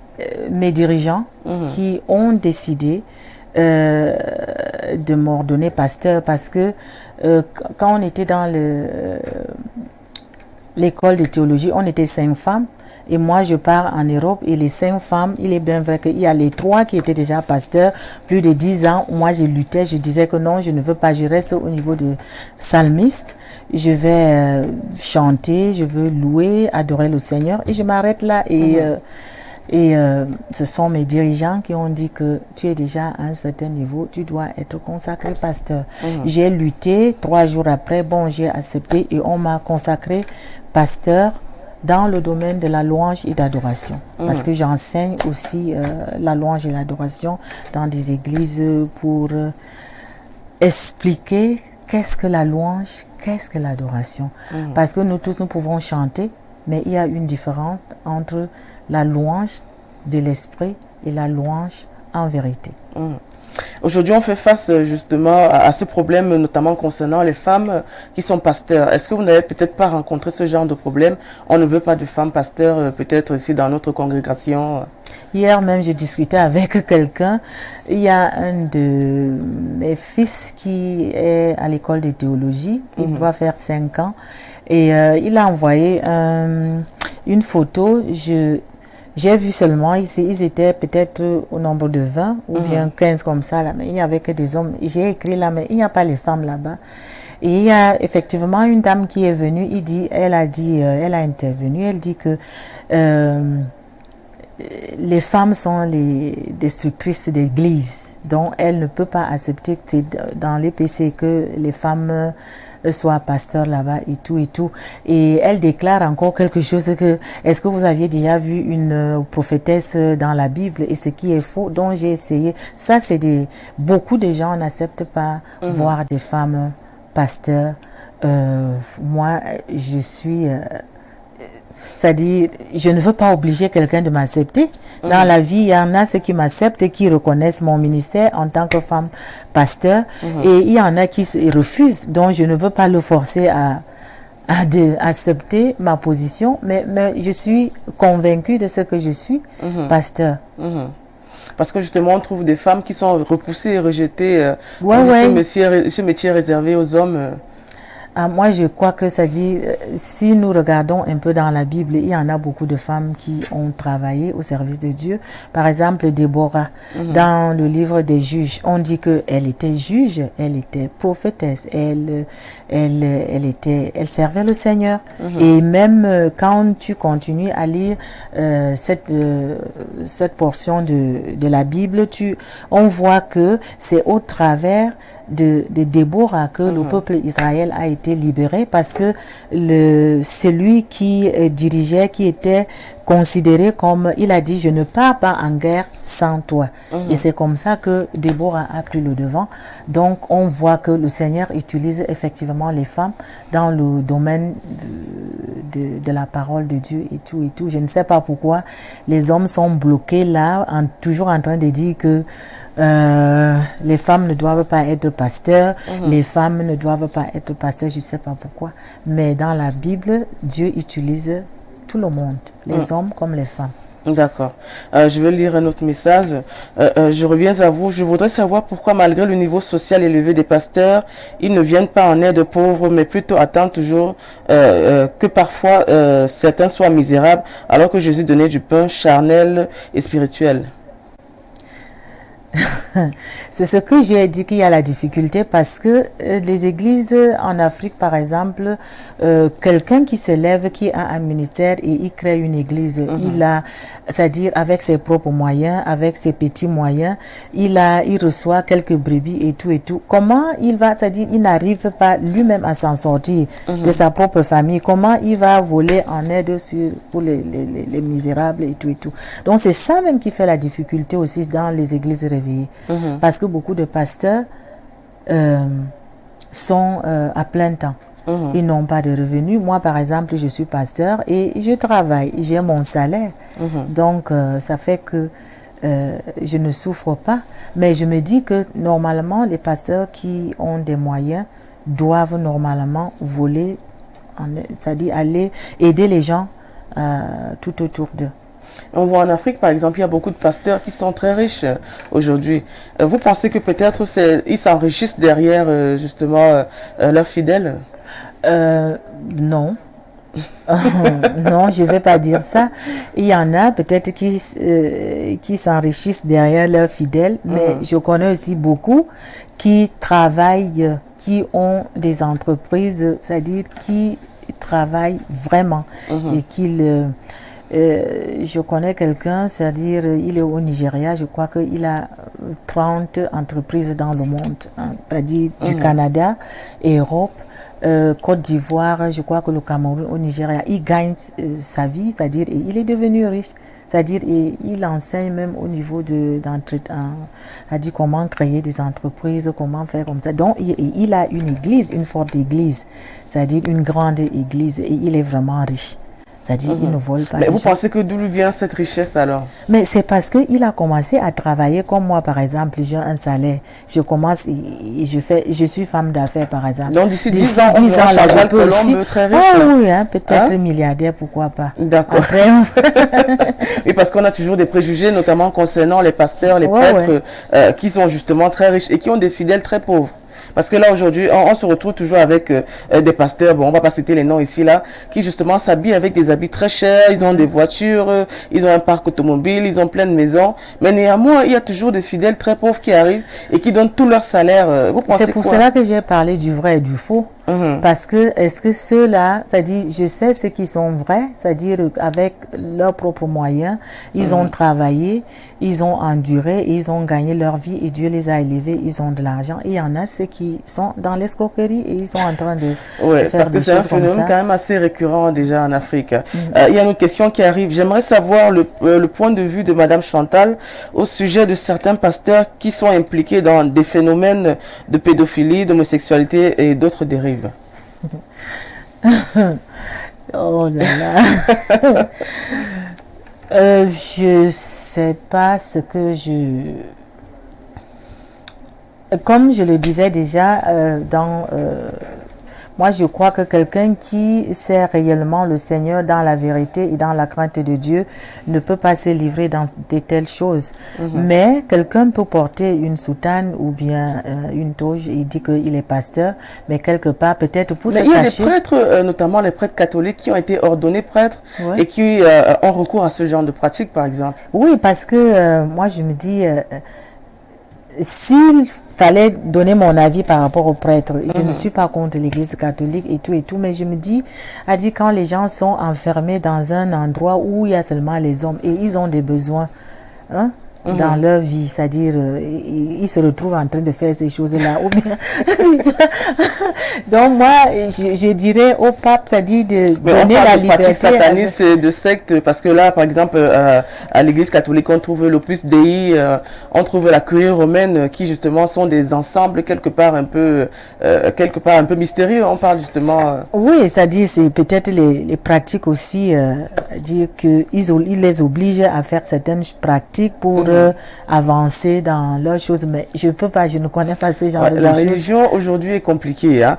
mes dirigeants qui ont décidé de m'ordonner pasteur, parce que quand on était dans l'école de théologie, on était 5 femmes. Et moi, je pars en Europe, et les 5 femmes, il est bien vrai qu'il y a les 3 qui étaient déjà pasteurs, plus de 10 ans. Moi, je luttais, je disais que non, je ne veux pas, je reste au niveau de psalmiste. Je vais chanter, je veux louer, adorer le Seigneur, et je m'arrête là. Et ce sont mes dirigeants qui ont dit que tu es déjà à un certain niveau, tu dois être consacré pasteur. J'ai lutté, 3 jours après, j'ai accepté, et on m'a consacré pasteur dans le domaine de la louange et d'adoration. Parce que j'enseigne aussi la louange et l'adoration dans des églises pour expliquer qu'est-ce que la louange, qu'est-ce que l'adoration. Parce que nous tous, nous pouvons chanter, mais il y a une différence entre la louange de l'esprit et la louange en vérité. Aujourd'hui, on fait face justement à ce problème, notamment concernant les femmes qui sont pasteurs. Est-ce que vous n'avez peut-être pas rencontré ce genre de problème? On ne veut pas de femmes pasteurs, peut-être ici dans notre congrégation. Hier même, je discutais avec quelqu'un. Il y a un de mes fils qui est à l'école de théologie. Il doit faire 5 ans. Et il a envoyé une photo. J'ai vu seulement, ils étaient peut-être au nombre de 20 ou bien 15 comme ça, là, mais il n'y avait que des hommes. J'ai écrit là, mais il n'y a pas les femmes là-bas. Et il y a effectivement une dame qui est venue, elle a intervenu, elle dit que les femmes sont les destructrices d'église, donc elle ne peut pas accepter que dans les PC que les femmes soit pasteur là-bas et tout et tout. Et elle déclare encore quelque chose que, est-ce que vous aviez déjà vu une prophétesse dans la Bible, et ce qui est faux, donc j'ai essayé. Ça, c'est beaucoup de gens n'acceptent pas voir des femmes pasteur, moi, je suis... c'est-à-dire, je ne veux pas obliger quelqu'un de m'accepter. Dans la vie, il y en a ceux qui m'acceptent et qui reconnaissent mon ministère en tant que femme pasteur. Et il y en a qui se refusent. Donc, je ne veux pas le forcer à accepter ma position. Mais je suis convaincue de ce que je suis, pasteur. Parce que justement, on trouve des femmes qui sont repoussées et rejetées. Ce métier réservé aux hommes. Moi, je crois que ça dit, si nous regardons un peu dans la Bible, il y en a beaucoup de femmes qui ont travaillé au service de Dieu. Par exemple, Déborah, dans le livre des Juges, on dit qu'elle était juge, elle était prophétesse, elle servait le Seigneur. Et même quand tu continues à lire cette portion de la Bible, on voit que c'est au travers de Déborah que le peuple Israël a été libéré, parce que celui qui dirigeait, qui était considéré comme, il a dit, je ne pars pas en guerre sans toi. Et c'est comme ça que Déborah a pris le devant. Donc on voit que le Seigneur utilise effectivement les femmes dans le domaine de la parole de Dieu et tout et tout. Je ne sais pas pourquoi les hommes sont bloqués là, toujours en train de dire que les femmes ne doivent pas être pasteurs, les femmes ne doivent pas être pasteurs, je ne sais pas pourquoi. Mais dans la Bible, Dieu utilise tout le monde, les hommes comme les femmes. D'accord. Je vais lire un autre message. Je reviens à vous. Je voudrais savoir pourquoi, malgré le niveau social élevé des pasteurs, ils ne viennent pas en aide aux pauvres, mais plutôt attendent toujours que parfois certains soient misérables, alors que Jésus donnait du pain charnel et spirituel. C'est ce que j'ai dit, qu'il y a la difficulté, parce que les églises en Afrique, par exemple, quelqu'un qui se lève, qui a un ministère et il crée une église, il a, c'est-à-dire avec ses propres moyens, avec ses petits moyens, il reçoit quelques brebis et tout. Comment il va, c'est-à-dire il n'arrive pas lui-même à s'en sortir de sa propre famille, comment il va voler en aide pour les misérables et tout. Donc c'est ça même qui fait la difficulté aussi dans les églises réveillées. Parce que beaucoup de pasteurs sont à plein temps. Ils n'ont pas de revenus. Moi, par exemple, je suis pasteur et je travaille. J'ai mon salaire. Donc, ça fait que je ne souffre pas. Mais je me dis que normalement, les pasteurs qui ont des moyens doivent normalement voler, c'est-à-dire aller aider les gens tout autour d'eux. On voit en Afrique, par exemple, il y a beaucoup de pasteurs qui sont très riches aujourd'hui. Vous pensez que peut-être ils s'enrichissent derrière justement leurs fidèles? Non. Non, je vais pas dire ça. Il y en a peut-être qui s'enrichissent derrière leurs fidèles, mais je connais aussi beaucoup qui travaillent, qui ont des entreprises, c'est-à-dire qui travaillent vraiment et qu'ils... je connais quelqu'un, c'est-à-dire il est au Nigeria, je crois qu'il a 30 entreprises dans le monde, c'est-à-dire du Canada, Europe, Côte d'Ivoire, je crois que le Cameroun, au Nigeria, il gagne sa vie, c'est-à-dire il est devenu riche, c'est-à-dire il enseigne même au niveau c'est-à-dire comment créer des entreprises, comment faire comme ça. Donc il a une église, une forte église, c'est-à-dire une grande église, et il est vraiment riche. C'est-à-dire qu'il ne vole pas. Mais vous pensez que d'où vient cette richesse alors? Mais c'est parce qu'il a commencé à travailler comme moi, par exemple. J'ai un salaire. Je commence et je suis femme d'affaires, par exemple. Donc d'ici 10 ans, là, je peux aussi. Très riche. Ah oui, peut-être milliardaire, pourquoi pas. D'accord. Oui, parce qu'on a toujours des préjugés, notamment concernant les pasteurs, les prêtres, qui sont justement très riches et qui ont des fidèles très pauvres. Parce que là, aujourd'hui, on se retrouve toujours avec des pasteurs, bon, on va pas citer les noms ici, là, qui justement s'habillent avec des habits très chers, ils ont des voitures, ils ont un parc automobile, ils ont plein de maisons. Mais néanmoins, il y a toujours des fidèles très pauvres qui arrivent et qui donnent tout leur salaire. Vous pensez C'est pour quoi? cela que j'ai parlé du vrai et du faux. Parce que, est-ce que ceux-là, c'est-à-dire, je sais ceux qui sont vrais, c'est-à-dire, avec leurs propres moyens, ils ont travaillé, ils ont enduré, ils ont gagné leur vie et Dieu les a élevés, ils ont de l'argent. Et il y en a ceux qui sont dans l'escroquerie et ils sont en train de faire des choses comme ça. Parce que c'est un phénomène quand même assez récurrent déjà en Afrique. Il y a une question qui arrive. J'aimerais savoir le point de vue de Madame Chantal au sujet de certains pasteurs qui sont impliqués dans des phénomènes de pédophilie, d'homosexualité et d'autres dérives. Oh là là. Je sais pas ce que comme je le disais déjà moi je crois que quelqu'un qui sait réellement le Seigneur dans la vérité et dans la crainte de Dieu ne peut pas se livrer dans de telles choses. Mais quelqu'un peut porter une soutane ou bien une toge et il dit qu'il est pasteur, mais quelque part peut-être pour se cacher. Il y a des prêtres, notamment les prêtres catholiques qui ont été ordonnés prêtres et qui ont recours à ce genre de pratique par exemple. Oui, parce que moi je me dis s'il fallait donner mon avis par rapport aux prêtres, je ne suis pas contre l'église catholique et tout, mais je me dis, quand les gens sont enfermés dans un endroit où il y a seulement les hommes et ils ont des besoins, dans leur vie, c'est-à-dire ils se retrouvent en train de faire ces choses-là. Donc moi, je dirais au pape, c'est-à-dire de donner la liberté. Pratique sataniste de secte, parce que là, par exemple, à l'église catholique, on trouve l'Opus Dei, on trouve la Curie romaine, qui justement sont des ensembles quelque part un peu mystérieux. On parle justement. Oui, c'est-à-dire c'est peut-être les pratiques aussi, dire que ils les obligent à faire certaines pratiques pour avancer dans leurs choses, mais je ne connais pas ce genre de choses. La religion aujourd'hui est compliquée.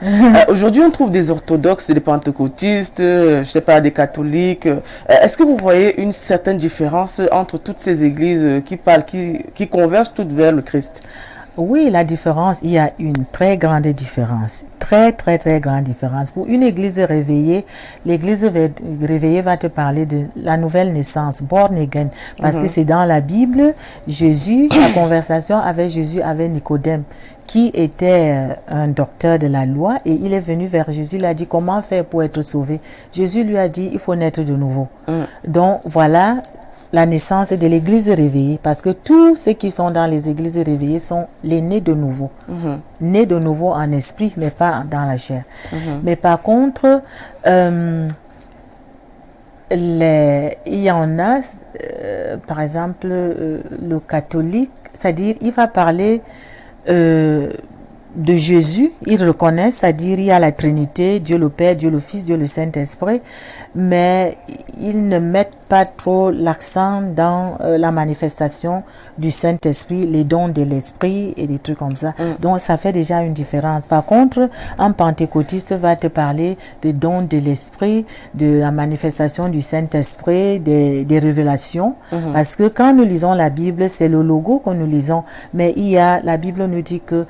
Aujourd'hui, on trouve des orthodoxes, des pentecôtistes, je sais pas, des catholiques. Est-ce que vous voyez une certaine différence entre toutes ces églises qui convergent toutes vers le Christ? Oui, la différence, il y a une très grande différence. Très, très, très grande différence. Pour une église réveillée, l'église réveillée va te parler de la nouvelle naissance, born again. Parce que c'est dans la Bible, la conversation avec Jésus, avec Nicodème, qui était un docteur de la loi, et il est venu vers Jésus, il a dit comment faire pour être sauvé. Jésus lui a dit, il faut naître de nouveau. Donc, voilà la naissance de l'église réveillée, parce que tous ceux qui sont dans les églises réveillées sont les nés de nouveau. Nés de nouveau en esprit, mais pas dans la chair. Mais par contre, il y en a, par exemple, le catholique, c'est-à-dire il va parler de Jésus, il reconnaît, c'est-à-dire il y a la Trinité, Dieu le Père, Dieu le Fils, Dieu le Saint-Esprit, mais ils ne mettent pas trop l'accent dans la manifestation du Saint-Esprit, les dons de l'Esprit et des trucs comme ça. Donc ça fait déjà une différence. Par contre, un pentecôtiste va te parler des dons de l'Esprit, de la manifestation du Saint-Esprit, des révélations, parce que quand nous lisons la Bible, c'est le logo que nous lisons, mais la Bible nous dit que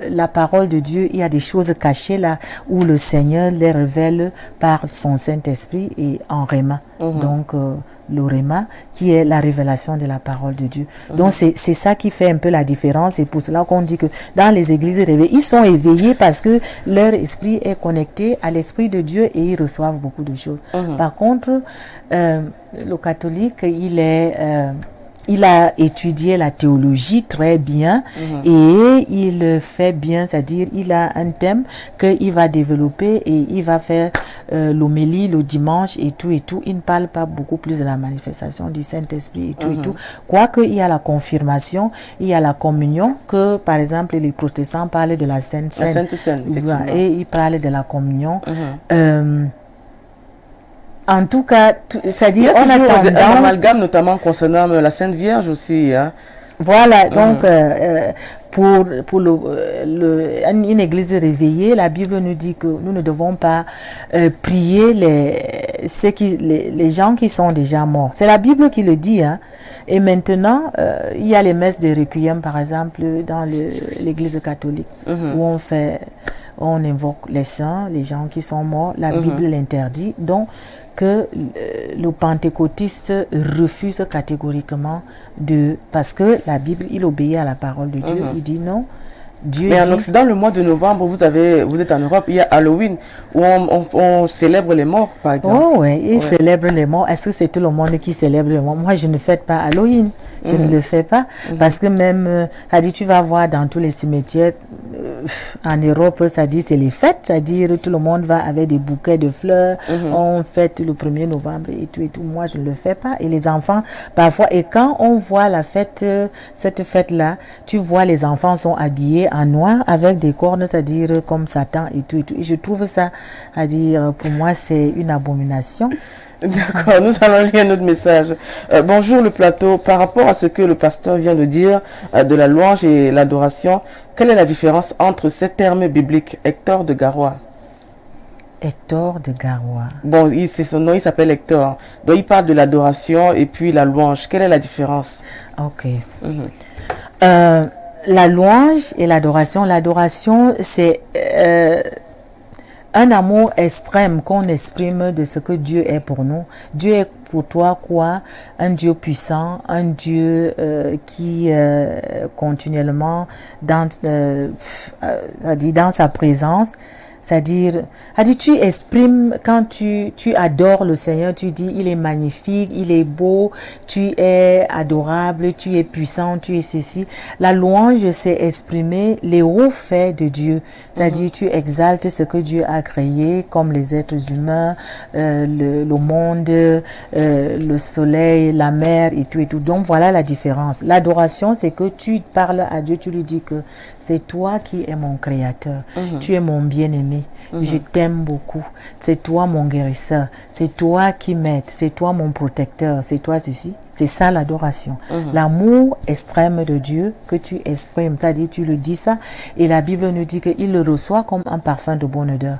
la parole de Dieu, il y a des choses cachées là où le Seigneur les révèle par son Saint-Esprit et en Réma. Donc le Réma qui est la révélation de la parole de Dieu. Donc c'est ça qui fait un peu la différence, et pour cela qu'on dit que dans les églises réveillées, ils sont éveillés parce que leur esprit est connecté à l'esprit de Dieu et ils reçoivent beaucoup de choses. Par contre, le catholique, il a étudié la théologie très bien et il le fait bien, c'est-à-dire il a un thème qu'il va développer et il va faire l'homélie le dimanche et tout. Il ne parle pas beaucoup plus de la manifestation du Saint-Esprit et tout. Quoique il y a la confirmation, il y a la communion, que par exemple les protestants parlent de la Sainte Seine. La Sainte Seine, effectivement. Et ils parlent de la communion. En tout cas, c'est-à-dire on a tendance... un amalgame notamment concernant la Sainte Vierge aussi. Voilà, donc pour une église réveillée, la Bible nous dit que nous ne devons pas prier les gens qui sont déjà morts. C'est la Bible qui le dit. Et maintenant, il y a les messes de requiem, par exemple, dans l'église catholique, où on invoque les saints, les gens qui sont morts. La Bible l'interdit. Donc, que le pentecôtiste refuse catégoriquement parce que la Bible, il obéit à la parole de Dieu. Il dit non, Dieu Mais dit... en Occident, le mois de novembre, vous êtes en Europe, il y a Halloween, où on célèbre les morts, par exemple. Oh ouais, ils célèbrent les morts. Est-ce que c'est tout le monde qui célèbre les morts? Moi, je ne fête pas Halloween. Je ne le fais pas. Parce que même, ça dit, tu vas voir dans tous les cimetières, en Europe, ça dit, c'est les fêtes. C'est-à-dire, tout le monde va avec des bouquets de fleurs. On fête le 1er novembre et tout et tout. Moi, je ne le fais pas. Et les enfants, parfois, et quand on voit la fête, cette fête-là, tu vois, les enfants sont habillés en noir avec des cornes, c'est-à-dire comme Satan et tout et tout. Et je trouve ça, c'est-à-dire, pour moi, c'est une abomination. D'accord, nous allons lire notre message. Bonjour le plateau. Par rapport à ce que le pasteur vient de dire de la louange et l'adoration, quelle est la différence entre ces termes bibliques? Hector de Garoua. Hector de Garoua. Bon, c'est son nom, il s'appelle Hector. Donc il parle de l'adoration et puis la louange. Quelle est la différence? Ok. La louange et l'adoration, c'est un amour extrême qu'on exprime de ce que Dieu est pour nous. Dieu est pour toi quoi? Un Dieu puissant, un Dieu qui continuellement dans sa présence. C'est-à-dire, tu exprimes quand tu adores le Seigneur, tu dis il est magnifique, il est beau, tu es adorable, tu es puissant, tu es ceci. La louange, c'est exprimer les hauts faits de Dieu. C'est-à-dire, tu exaltes ce que Dieu a créé, comme les êtres humains, le monde, le soleil, la mer et tout et tout. Donc, voilà la différence. L'adoration, c'est que tu parles à Dieu, tu lui dis que c'est toi qui es mon créateur, tu es mon bien-aimé. Je t'aime beaucoup. C'est toi mon guérisseur. C'est toi qui m'aide. C'est toi mon protecteur. C'est toi ceci. C'est ça l'adoration. L'amour extrême de Dieu que tu exprimes. C'est-à-dire tu le dis ça. Et la Bible nous dit qu'il le reçoit comme un parfum de bonne odeur.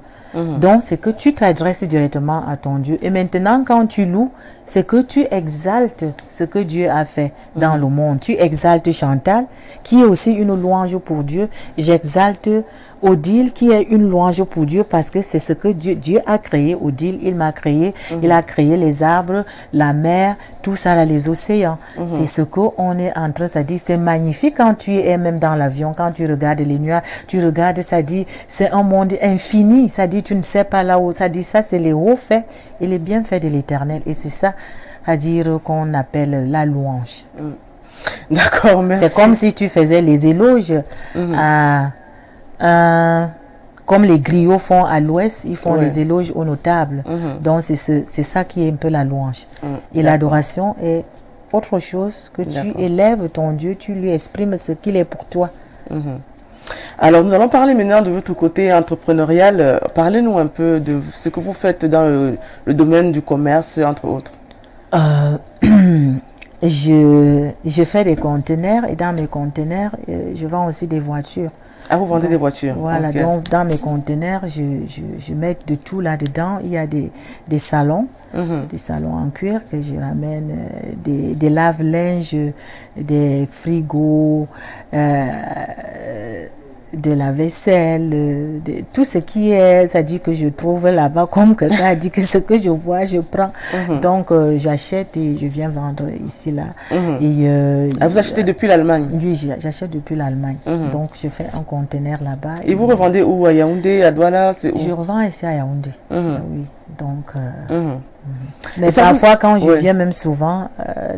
Donc c'est que tu t'adresses directement à ton Dieu. Et maintenant quand tu loues, c'est que tu exaltes ce que Dieu a fait dans le monde. Tu exaltes Chantal, qui est aussi une louange pour Dieu. J'exalte Odile, qui est une louange pour Dieu, parce que c'est ce que Dieu a créé. Odile, il m'a créé. Il a créé les arbres, la mer, tout ça là, les océans. C'est ce qu'on est en train, ça dit, c'est magnifique quand tu es même dans l'avion, quand tu regardes les nuages, tu regardes, ça dit, c'est un monde infini. Ça dit, tu ne sais pas là où, ça dit, ça c'est les hauts faits et les bienfaits de l'Éternel. Et c'est ça, à dire qu'on appelle la louange. D'accord, merci. C'est comme si tu faisais les éloges comme les griots font à l'ouest, ils font les éloges aux notables. Donc c'est ça qui est un peu la louange. Et l'adoration est autre chose que tu élèves ton Dieu, tu lui exprimes ce qu'il est pour toi. Alors nous allons parler maintenant de votre côté entrepreneurial. Parlez-nous un peu de ce que vous faites dans le domaine du commerce, entre autres. Je fais des conteneurs et dans mes conteneurs, je vends aussi des voitures. Ah, vous vendez des voitures? Voilà, donc dans mes conteneurs, je mets de tout là-dedans. Il y a des salons, des salons en cuir que je ramène, des lave-linges, des frigos, de la vaisselle, tout ce qui est, ça dit que je trouve là-bas, comme quelqu'un a dit que ce que je vois, je prends. Donc, j'achète et je viens vendre ici, là. Et, vous achetez depuis l'Allemagne? Oui, j'achète depuis l'Allemagne. Donc, je fais un conteneur là-bas. Et vous revendez où? À Yaoundé, à Douala? C'est où? Je revends ici à Yaoundé. Oui, donc... Mais parfois, quand je viens, même souvent,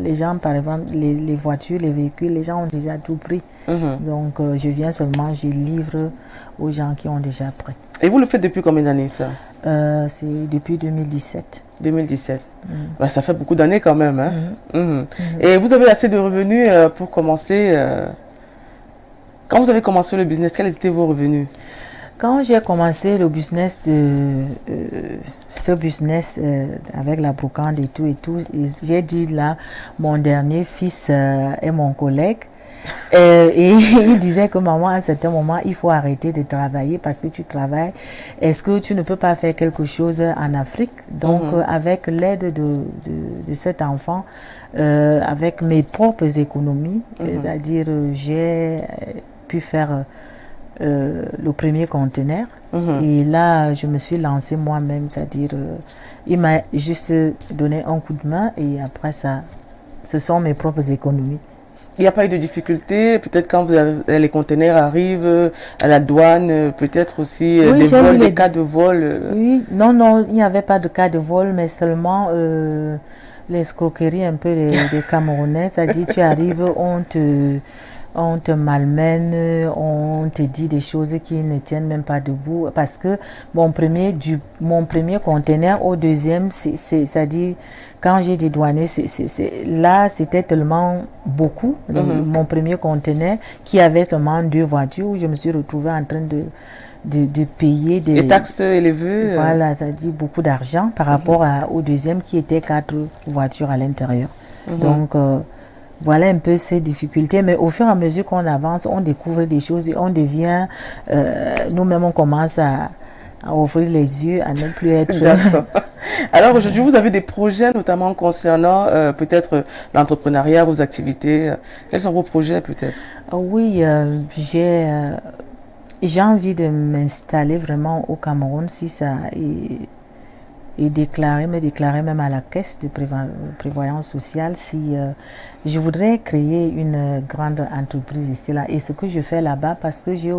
les gens, par exemple, les voitures, les véhicules, les gens ont déjà tout pris. Donc, je viens seulement, je livre aux gens qui ont déjà pris. Et vous le faites depuis combien d'années, ça? C'est depuis 2017. 2017. Bah, ça fait beaucoup d'années quand même. Hein? Et vous avez assez de revenus pour commencer Quand vous avez commencé le business, quels étaient vos revenus? Quand j'ai commencé le business avec la brocante et tout, j'ai dit là, mon dernier fils est mon collègue. Et il disait que maman, à un certain moment, il faut arrêter de travailler parce que tu travailles. Est-ce que tu ne peux pas faire quelque chose en Afrique? Donc, avec l'aide de cet enfant, avec mes propres économies, c'est-à-dire j'ai pu faire le premier conteneur. Et là, je me suis lancée moi-même, c'est-à-dire, il m'a juste donné un coup de main et après ça, ce sont mes propres économies. Il n'y a pas eu de difficulté, peut-être quand les conteneurs arrivent à la douane, peut-être aussi Oui, des vols, des cas de vol. Oui, non, non, il n'y avait pas de cas de vol, mais seulement l'escroquerie un peu des Camerounais, c'est-à-dire tu arrives, on te malmène, on te dit des choses qui ne tiennent même pas debout. Parce que mon premier conteneur au deuxième, c'est-à-dire quand j'ai dédouané, là c'était tellement beaucoup. Mon premier conteneur qui avait seulement 2 voitures, où je me suis retrouvée en train de payer des taxes élevées. Voilà, c'est-à-dire beaucoup d'argent par rapport au deuxième qui était 4 voitures à l'intérieur. Donc, voilà un peu ces difficultés, mais au fur et à mesure qu'on avance, on découvre des choses et on devient, nous-mêmes on commence à ouvrir les yeux, à ne plus être... D'accord. Alors aujourd'hui, vous avez des projets notamment concernant peut-être l'entrepreneuriat, vos activités. Quels sont vos projets peut-être? Oui, j'ai envie de m'installer vraiment au Cameroun si ça et me déclarer même à la caisse de prévoyance sociale si je voudrais créer une grande entreprise ici là, et ce que je fais là-bas, parce que j'ai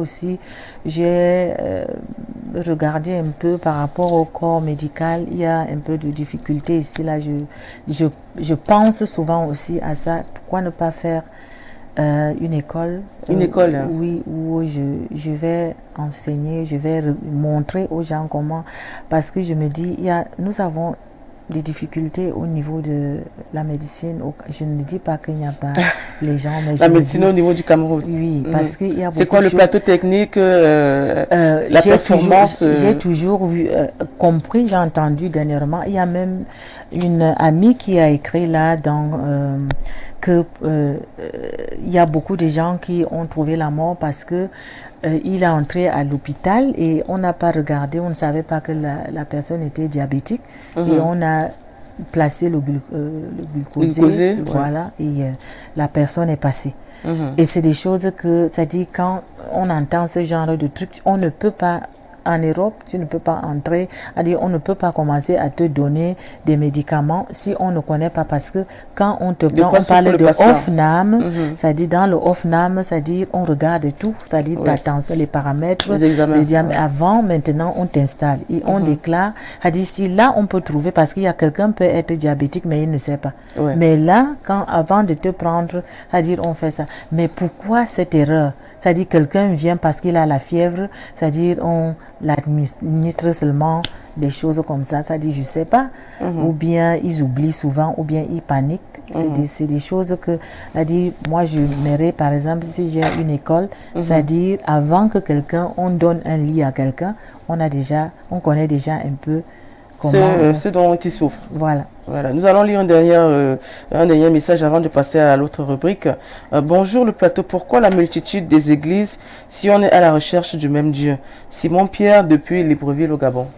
regardé un peu par rapport au corps médical, il y a un peu de difficulté ici là, je pense souvent aussi à ça. Pourquoi ne pas faire une école, oui, où je vais enseigner, je vais montrer aux gens comment, parce que je me dis, nous avons des difficultés au niveau de la médecine. Je ne dis pas qu'il n'y a pas les gens, mais la médecine au niveau du Cameroun. Oui, parce qu'il y a beaucoup. C'est quoi le plateau technique, la performance? J'ai toujours compris, j'ai entendu dernièrement. Il y a même une amie qui a écrit là que il y a beaucoup de gens qui ont trouvé la mort parce que il est entré à l'hôpital et on n'a pas regardé, on ne savait pas que la personne était diabétique, et on a placé le glucosé, voilà, et la personne est passée. Et c'est des choses que, c'est-à-dire quand on entend ce genre de trucs, on ne peut pas. En Europe, tu ne peux pas entrer, on ne peut pas commencer à te donner des médicaments si on ne connaît pas, parce que quand on te prend, on parle de OFNAM, c'est-à-dire dans le OFNAM, c'est-à-dire on regarde tout, c'est-à-dire ta tension, les paramètres, les examens, avant, maintenant on t'installe et on déclare, c'est-à-dire si là on peut trouver, parce qu'il y a quelqu'un peut être diabétique mais il ne sait pas. Mais là, avant de te prendre, c'est-à-dire on fait ça. Mais pourquoi cette erreur? C'est-à-dire quelqu'un vient parce qu'il a la fièvre, c'est-à-dire on l'administre seulement des choses comme ça, c'est-à-dire je sais pas, ou bien ils oublient souvent, ou bien ils paniquent. C'est des choses que, c'est-à-dire moi je m'aimerais par exemple si j'ai une école, c'est-à-dire avant que on donne un lit à quelqu'un, on connaît déjà un peu ce dont il souffre. Voilà. Nous allons lire un dernier message avant de passer à l'autre rubrique. Bonjour le plateau, pourquoi la multitude des églises si on est à la recherche du même Dieu? Simon Pierre depuis Libreville au Gabon.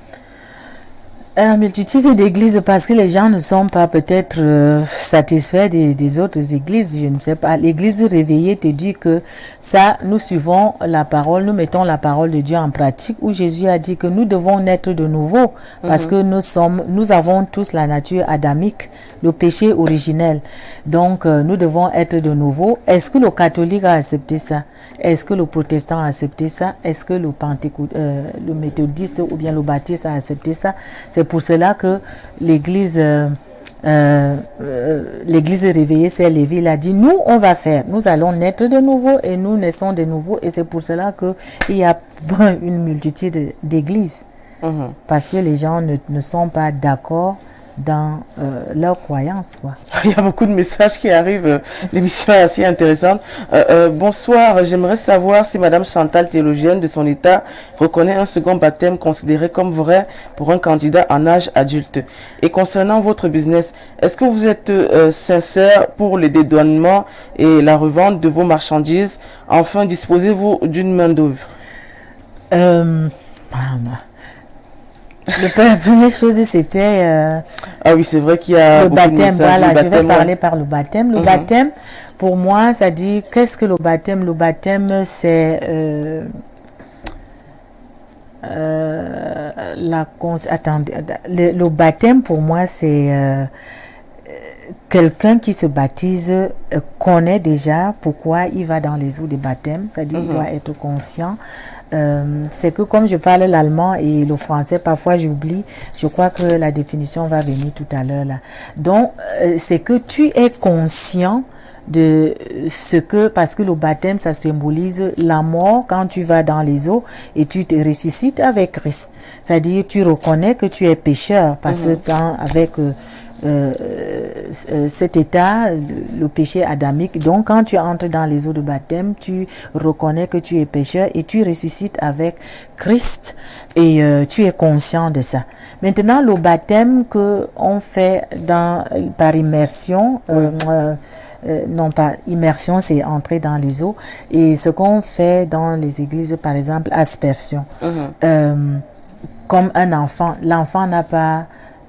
Multitude d'églises parce que les gens ne sont pas peut-être satisfaits des autres églises, je ne sais pas. L'église réveillée te dit que ça, nous suivons la parole, nous mettons la parole de Dieu en pratique, où Jésus a dit que nous devons naître de nouveau parce que nous avons tous la nature adamique, le péché originel. Donc, nous devons être de nouveau. Est-ce que le catholique a accepté ça? Est-ce que le protestant a accepté ça? Est-ce que le méthodiste ou bien le baptiste a accepté ça? C'est pour cela que l'église réveillée s'est levée. Il a dit, nous, on va faire. Nous allons naître de nouveau et nous naissons de nouveau. Et c'est pour cela qu'il y a une multitude d'églises. Parce que les gens ne sont pas d'accord dans leurs croyances, quoi. Il y a beaucoup de messages qui arrivent. L'émission est assez intéressante. Bonsoir, j'aimerais savoir si Madame Chantal, théologienne de son état, reconnaît un second baptême considéré comme vrai pour un candidat en âge adulte. Et concernant votre business, est-ce que vous êtes sincère pour les dédouanements et la revente de vos marchandises? Enfin, disposez-vous d'une main d'œuvre? La première chose, c'était... ah oui, c'est vrai qu'il y a le baptême, voilà, je vais parler par le baptême. Le baptême, pour moi, ça dit, qu'est-ce que le baptême? Le baptême, c'est... attendez, le baptême, pour moi, c'est quelqu'un qui se baptise connaît déjà pourquoi il va dans les eaux de baptême, c'est-à-dire il doit être conscient. C'est que comme je parle l'allemand et le français, parfois j'oublie, je crois que la définition va venir tout à l'heure là. Donc, c'est que tu es conscient de ce que, parce que le baptême, ça symbolise la mort quand tu vas dans les eaux et tu te ressuscites avec Christ. C'est-à-dire, tu reconnais que tu es pécheur, parce que avec cet état, le péché adamique. Donc, quand tu entres dans les eaux de baptême, tu reconnais que tu es pécheur et tu ressuscites avec Christ et tu es conscient de ça. Maintenant, le baptême que on fait par immersion, non pas immersion, c'est entrer dans les eaux, et ce qu'on fait dans les églises, par exemple, aspersion. Comme un enfant, l'enfant n'a pas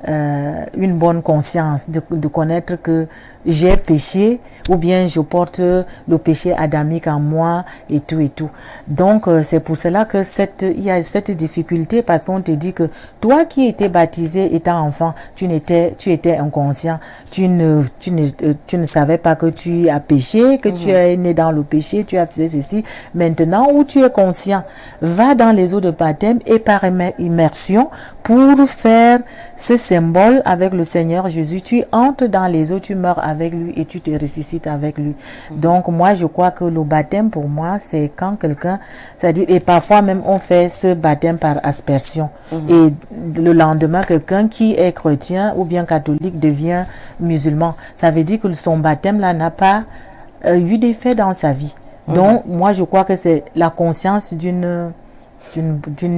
une bonne conscience de connaître que j'ai péché, ou bien je porte le péché adamique en moi et tout et tout. Donc c'est pour cela que il y a cette difficulté, parce qu'on te dit que toi qui étais baptisé étant enfant, tu étais inconscient, tu ne savais pas que tu as péché, que tu es né dans le péché, tu as fait ceci. Maintenant où tu es conscient, va dans les eaux de baptême et par immersion pour faire ce symbole avec le Seigneur Jésus. Tu entres dans les eaux, tu meurs avec lui et tu te ressuscites avec lui. Donc moi je crois que le baptême pour moi c'est quand quelqu'un, c'est-à-dire, et parfois même on fait ce baptême par aspersion, et le lendemain quelqu'un qui est chrétien ou bien catholique devient musulman. Ça veut dire que son baptême là n'a pas eu d'effet dans sa vie. Donc moi je crois que c'est la conscience d'une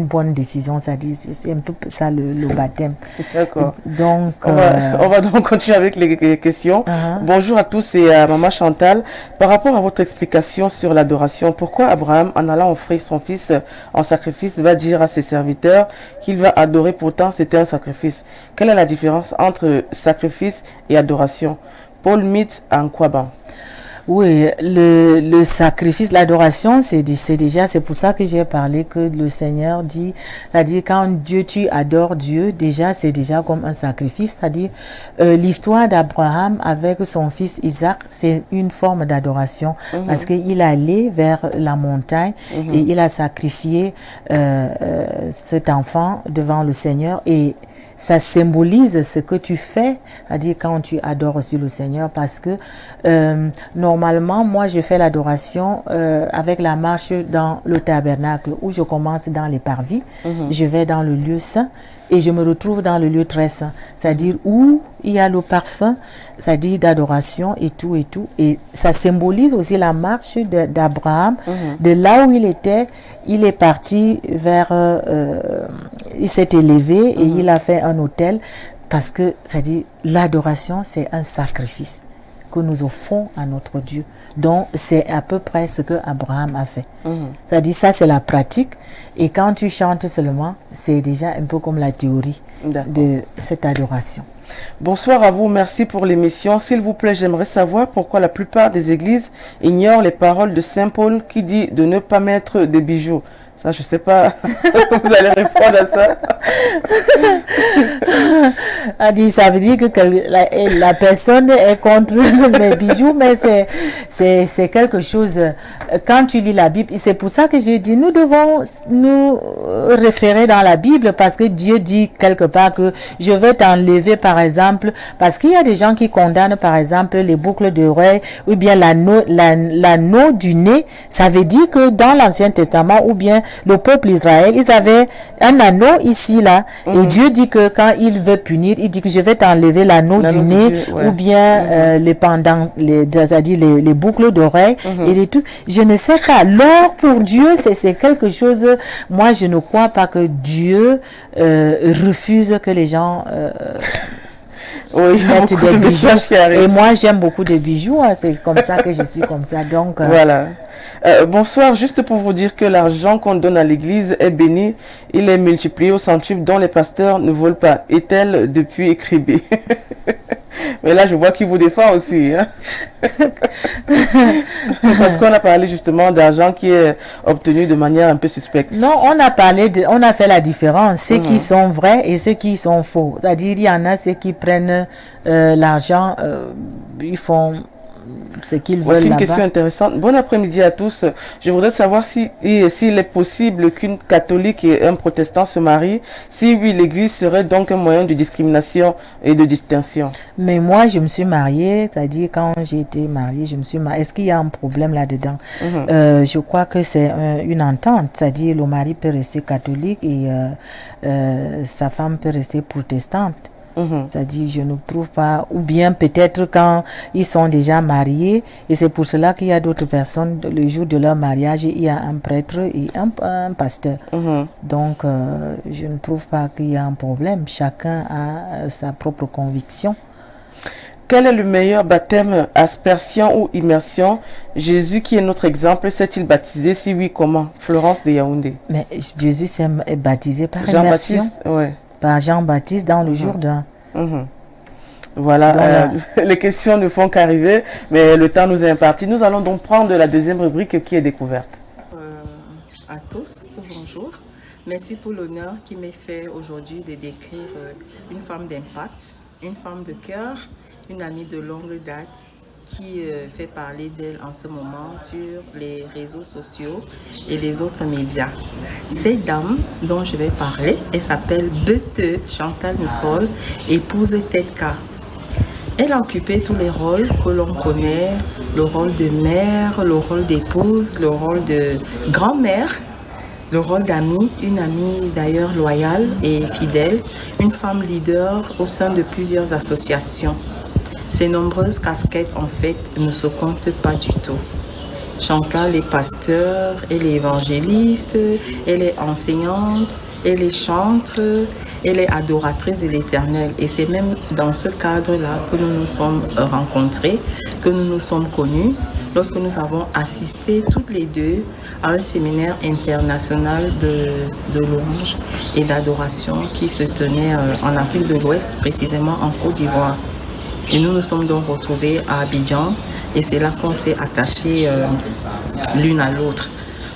bonne décision, ça dit, c'est un peu ça le baptême. D'accord. Donc on va donc continuer avec les questions. Bonjour à tous et à Maman Chantal. Par rapport à votre explication sur l'adoration, pourquoi Abraham, en allant offrir son fils en sacrifice, va dire à ses serviteurs qu'il va adorer, pourtant c'était un sacrifice? Quelle est la différence entre sacrifice et adoration? Paul Mit en Kwaban. Oui, le sacrifice, l'adoration, c'est pour ça que j'ai parlé que le Seigneur dit, c'est-à-dire quand tu adores Dieu, déjà, c'est déjà comme un sacrifice, c'est-à-dire, l'histoire d'Abraham avec son fils Isaac, c'est une forme d'adoration, parce qu'il allait vers la montagne et il a sacrifié, cet enfant devant le Seigneur, et ça symbolise ce que tu fais, c'est-à-dire quand tu adores aussi le Seigneur, parce que normalement, moi, je fais l'adoration avec la marche dans le tabernacle, où je commence dans les parvis, je vais dans le lieu saint et je me retrouve dans le lieu très saint, c'est-à-dire où il y a le parfum, c'est-à-dire d'adoration et tout et tout, et ça symbolise aussi la marche d'Abraham, de là où il était, il est parti vers, il s'est élevé et il a fait un autel, parce que, c'est-à-dire, l'adoration, c'est un sacrifice que nous offrons à notre Dieu. Donc, c'est à peu près ce que Abraham a fait. C'est-à-dire, ça, c'est la pratique. Et quand tu chantes seulement, c'est déjà un peu comme la théorie de cette adoration. Bonsoir à vous, merci pour l'émission. S'il vous plaît, j'aimerais savoir pourquoi la plupart des églises ignorent les paroles de Saint Paul qui dit de ne pas mettre des bijoux. Ça, je sais pas. Vous allez répondre à ça. Ça veut dire que la personne est contre les bijoux, mais c'est quelque chose. Quand tu lis la Bible, c'est pour ça que j'ai dit, nous devons nous référer dans la Bible, parce que Dieu dit quelque part que je vais t'enlever, par exemple, parce qu'il y a des gens qui condamnent, par exemple, les boucles d'oreilles ou bien l'anneau du nez. Ça veut dire que dans l'Ancien Testament, ou bien le peuple Israël, ils avaient un anneau ici, là, et Dieu dit que quand il veut punir, il dit que je vais t'enlever l'anneau du nez, ou bien c'est-à-dire les boucles d'oreilles, et les tout. Je ne sais pas. L'or pour Dieu, c'est quelque chose, moi je ne crois pas que Dieu refuse que les gens mettent des bijoux. Et moi j'aime beaucoup de bijoux, hein, c'est comme ça que je suis comme ça. Donc voilà. Bonsoir, juste pour vous dire que l'argent qu'on donne à l'église est béni, il est multiplié au centuple dont les pasteurs ne volent pas. Est-elle depuis écribée? Mais là, je vois qu'il vous défend aussi. Hein. Parce qu'on a parlé justement d'argent qui est obtenu de manière un peu suspecte. Non, on a fait la différence. Ceux qui sont vrais et ceux qui sont faux. C'est-à-dire, il y en a ceux qui prennent l'argent, ils font ce qu'ils veulent. Voici une là-bas. question intéressante. Bon après-midi à tous. Je voudrais savoir s'il est possible qu'une catholique et un protestant se marient. Si oui, l'église serait donc un moyen de discrimination et de distinction. Mais moi, je me suis mariée, c'est-à-dire quand j'ai été mariée, je me suis mariée. Est-ce qu'il y a un problème là-dedans? Je crois que c'est une entente, c'est-à-dire le mari peut rester catholique et sa femme peut rester protestante. C'est-à-dire, je ne trouve pas, ou bien peut-être quand ils sont déjà mariés, et c'est pour cela qu'il y a d'autres personnes, le jour de leur mariage, il y a un prêtre et un pasteur. Donc, je ne trouve pas qu'il y a un problème. Chacun a sa propre conviction. Quel est le meilleur baptême, aspersion ou immersion? Jésus, qui est notre exemple, s'est-il baptisé? Si oui, comment? Florence de Yaoundé. Mais Jésus s'est baptisé par immersion. Jean-Baptiste, ouais. Par Jean-Baptiste dans le Jourdain. Voilà, les questions ne font qu'arriver, mais le temps nous est imparti. Nous allons donc prendre la deuxième rubrique qui est découverte. À tous, bonjour. Merci pour l'honneur qui m'est fait aujourd'hui de décrire une femme d'impact, une femme de cœur, une amie de longue date qui fait parler d'elle en ce moment sur les réseaux sociaux et les autres médias. Cette dame dont je vais parler, elle s'appelle Bete Chantal Nicole, épouse Tetka. Elle a occupé tous les rôles que l'on connaît, le rôle de mère, le rôle d'épouse, le rôle de grand-mère, le rôle d'amie, une amie d'ailleurs loyale et fidèle, une femme leader au sein de plusieurs associations. Ces nombreuses casquettes, en fait, ne se comptent pas du tout. Chantal est pasteur, elle est évangéliste, elle est enseignante, elle est chantre, elle est adoratrice de l'Éternel. Et c'est même dans ce cadre-là que nous nous sommes rencontrés, que nous nous sommes connus, lorsque nous avons assisté toutes les deux à un séminaire international de louange et d'adoration qui se tenait en Afrique de l'Ouest, précisément en Côte d'Ivoire. Et nous nous sommes donc retrouvés à Abidjan et c'est là qu'on s'est attachés l'une à l'autre.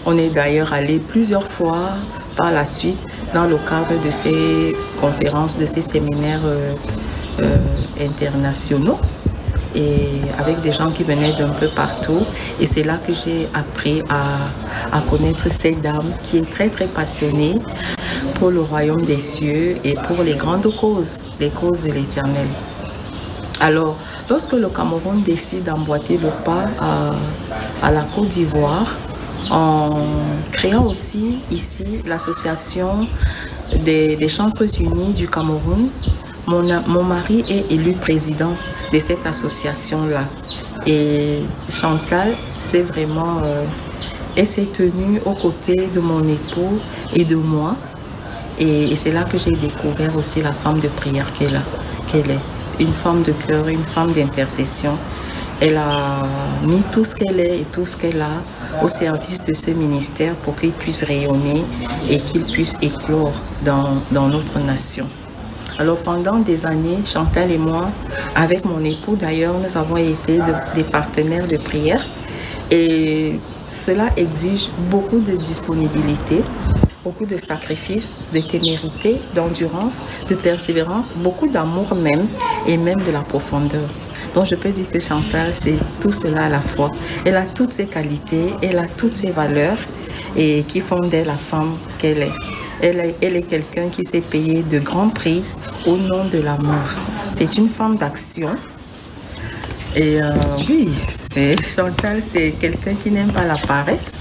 On est d'ailleurs allé plusieurs fois par la suite dans le cadre de ces conférences, de ces séminaires internationaux et avec des gens qui venaient d'un peu partout. Et c'est là que j'ai appris à connaître cette dame qui est très très passionnée pour le royaume des cieux et pour les grandes causes, les causes de l'Éternel. Alors, lorsque le Cameroun décide d'emboîter le pas à la Côte d'Ivoire, en créant aussi ici l'association des Chantres Unis du Cameroun, mon mari est élu président de cette association-là. Et Chantal, c'est vraiment, elle s'est tenue aux côtés de mon époux et de moi. Et c'est là que j'ai découvert aussi la femme de prière qu'elle est. Une femme de cœur, une femme d'intercession. Elle a mis tout ce qu'elle est et tout ce qu'elle a au service de ce ministère pour qu'il puisse rayonner et qu'il puisse éclore dans notre nation. Alors pendant des années, Chantal et moi, avec mon époux d'ailleurs, nous avons été des partenaires de prière et cela exige beaucoup de disponibilité, beaucoup de sacrifices, de témérité, d'endurance, de persévérance, beaucoup d'amour même et même de la profondeur. Donc je peux dire que Chantal, c'est tout cela à la fois. Elle a toutes ses qualités, elle a toutes ses valeurs et qui font d'elle la femme qu'elle est. Elle est quelqu'un qui s'est payé de grands prix au nom de l'amour. C'est une femme d'action. Et oui, Chantal, c'est quelqu'un qui n'aime pas la paresse,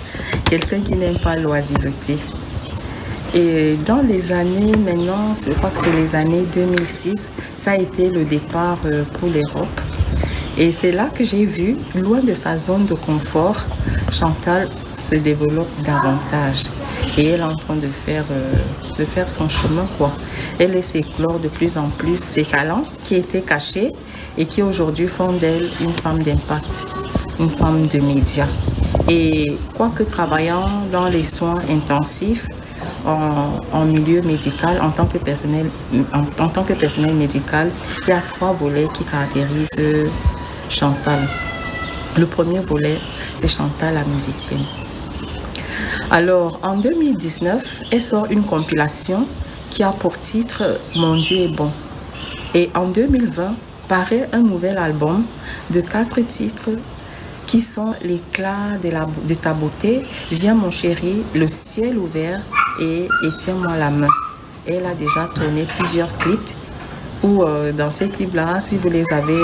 quelqu'un qui n'aime pas l'oisiveté. Et dans les années maintenant, je crois que c'est les années 2006, ça a été le départ pour l'Europe. Et c'est là que j'ai vu, loin de sa zone de confort, Chantal se développe davantage. Et elle est en train de faire son chemin, quoi. Elle laisse éclore de plus en plus ses talents qui étaient cachés et qui aujourd'hui font d'elle une femme d'impact, une femme de médias. Et quoique travaillant dans les soins intensifs, en milieu médical, en tant que personnel médical, il y a 3 volets qui caractérisent Chantal. Le premier volet, c'est Chantal, la musicienne. Alors, en 2019, elle sort une compilation qui a pour titre « Mon Dieu est bon ». Et en 2020, paraît un nouvel album de 4 titres qui sont l'éclat de ta beauté, viens mon chéri, le ciel ouvert et tiens-moi la main. Elle a déjà tourné plusieurs clips où dans ces clips-là, si vous les avez,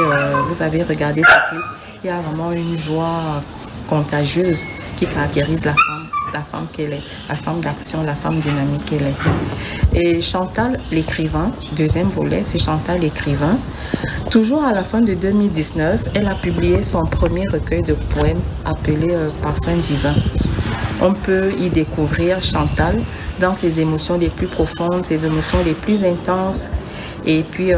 vous avez regardé ces clips, il y a vraiment une joie contagieuse qui caractérise la femme qu'elle est, la femme d'action, la femme dynamique qu'elle est. Et Chantal l'écrivain, deuxième volet, c'est Chantal l'écrivain. Toujours à la fin de 2019, elle a publié son premier recueil de poèmes appelé Parfum divin. On peut y découvrir Chantal dans ses émotions les plus profondes, ses émotions les plus intenses, et puis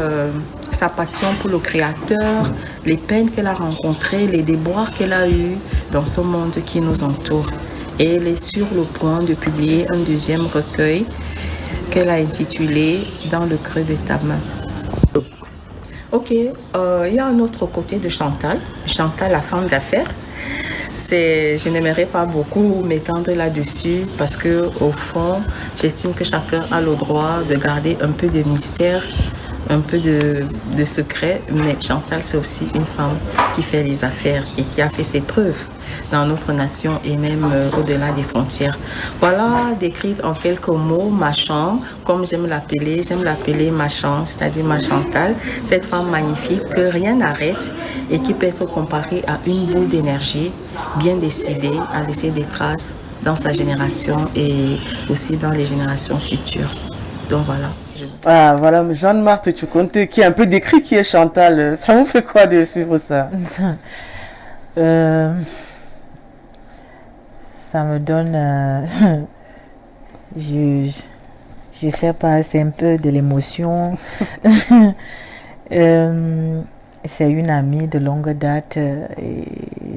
sa passion pour le créateur, les peines qu'elle a rencontrées, les déboires qu'elle a eus dans ce monde qui nous entoure. Et elle est sur le point de publier un deuxième recueil qu'elle a intitulé « Dans le creux de ta main ». Ok, il y a un autre côté de Chantal, Chantal la femme d'affaires. Je n'aimerais pas beaucoup m'étendre là-dessus parce que au fond, j'estime que chacun a le droit de garder un peu de mystère, un peu de secret, mais Chantal c'est aussi une femme qui fait les affaires et qui a fait ses preuves dans notre nation et même au-delà des frontières. Voilà décrite en quelques mots ma Chan, comme j'aime l'appeler ma Chan, c'est-à-dire ma Chantal, cette femme magnifique que rien n'arrête et qui peut être comparée à une boule d'énergie bien décidée à laisser des traces dans sa génération et aussi dans les générations futures. Donc voilà. Ah voilà, Jeanne-Marthe Tchoukonte qui est un peu décrit qui est Chantal. Ça vous fait quoi de suivre ça? Ça me donne, je sais pas, c'est un peu de l'émotion. C'est une amie de longue date et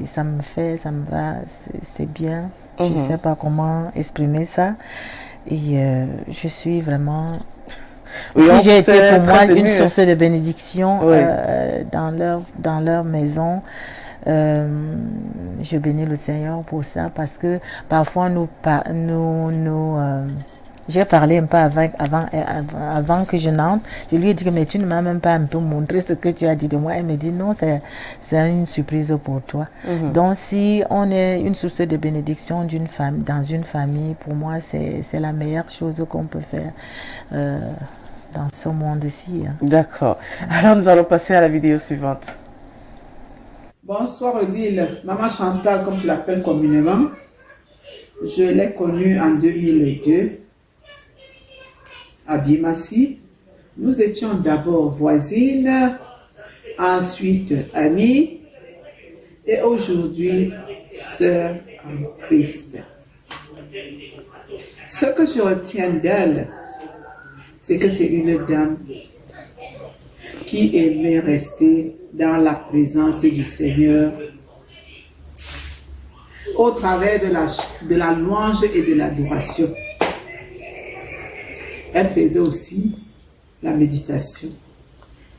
ça me va, c'est bien. Je sais pas comment exprimer ça et je suis vraiment. Oui, si j'ai été pour moi une ému. source de bénédiction Oui. dans leur maison. Je bénis le Seigneur pour ça parce que parfois j'ai parlé un peu avant que je n'entre. Je lui ai dit que mais tu ne m'as même pas un peu montré ce que tu as dit de moi. Elle me dit non, c'est une surprise pour toi. Donc si on est une source de bénédiction dans une famille, pour moi c'est la meilleure chose qu'on peut faire dans ce monde-ci. Hein. D'accord. Alors nous allons passer à la vidéo suivante. Bonsoir Odile, Maman Chantal comme je l'appelle communément. Je l'ai connue en 2002 à Bimassi. Nous étions d'abord voisines, ensuite amies et aujourd'hui sœurs en Christ. Ce que je retiens d'elle, c'est que c'est une dame qui aimait rester dans la présence du Seigneur au travers de la louange et de l'adoration. Elle faisait aussi la méditation.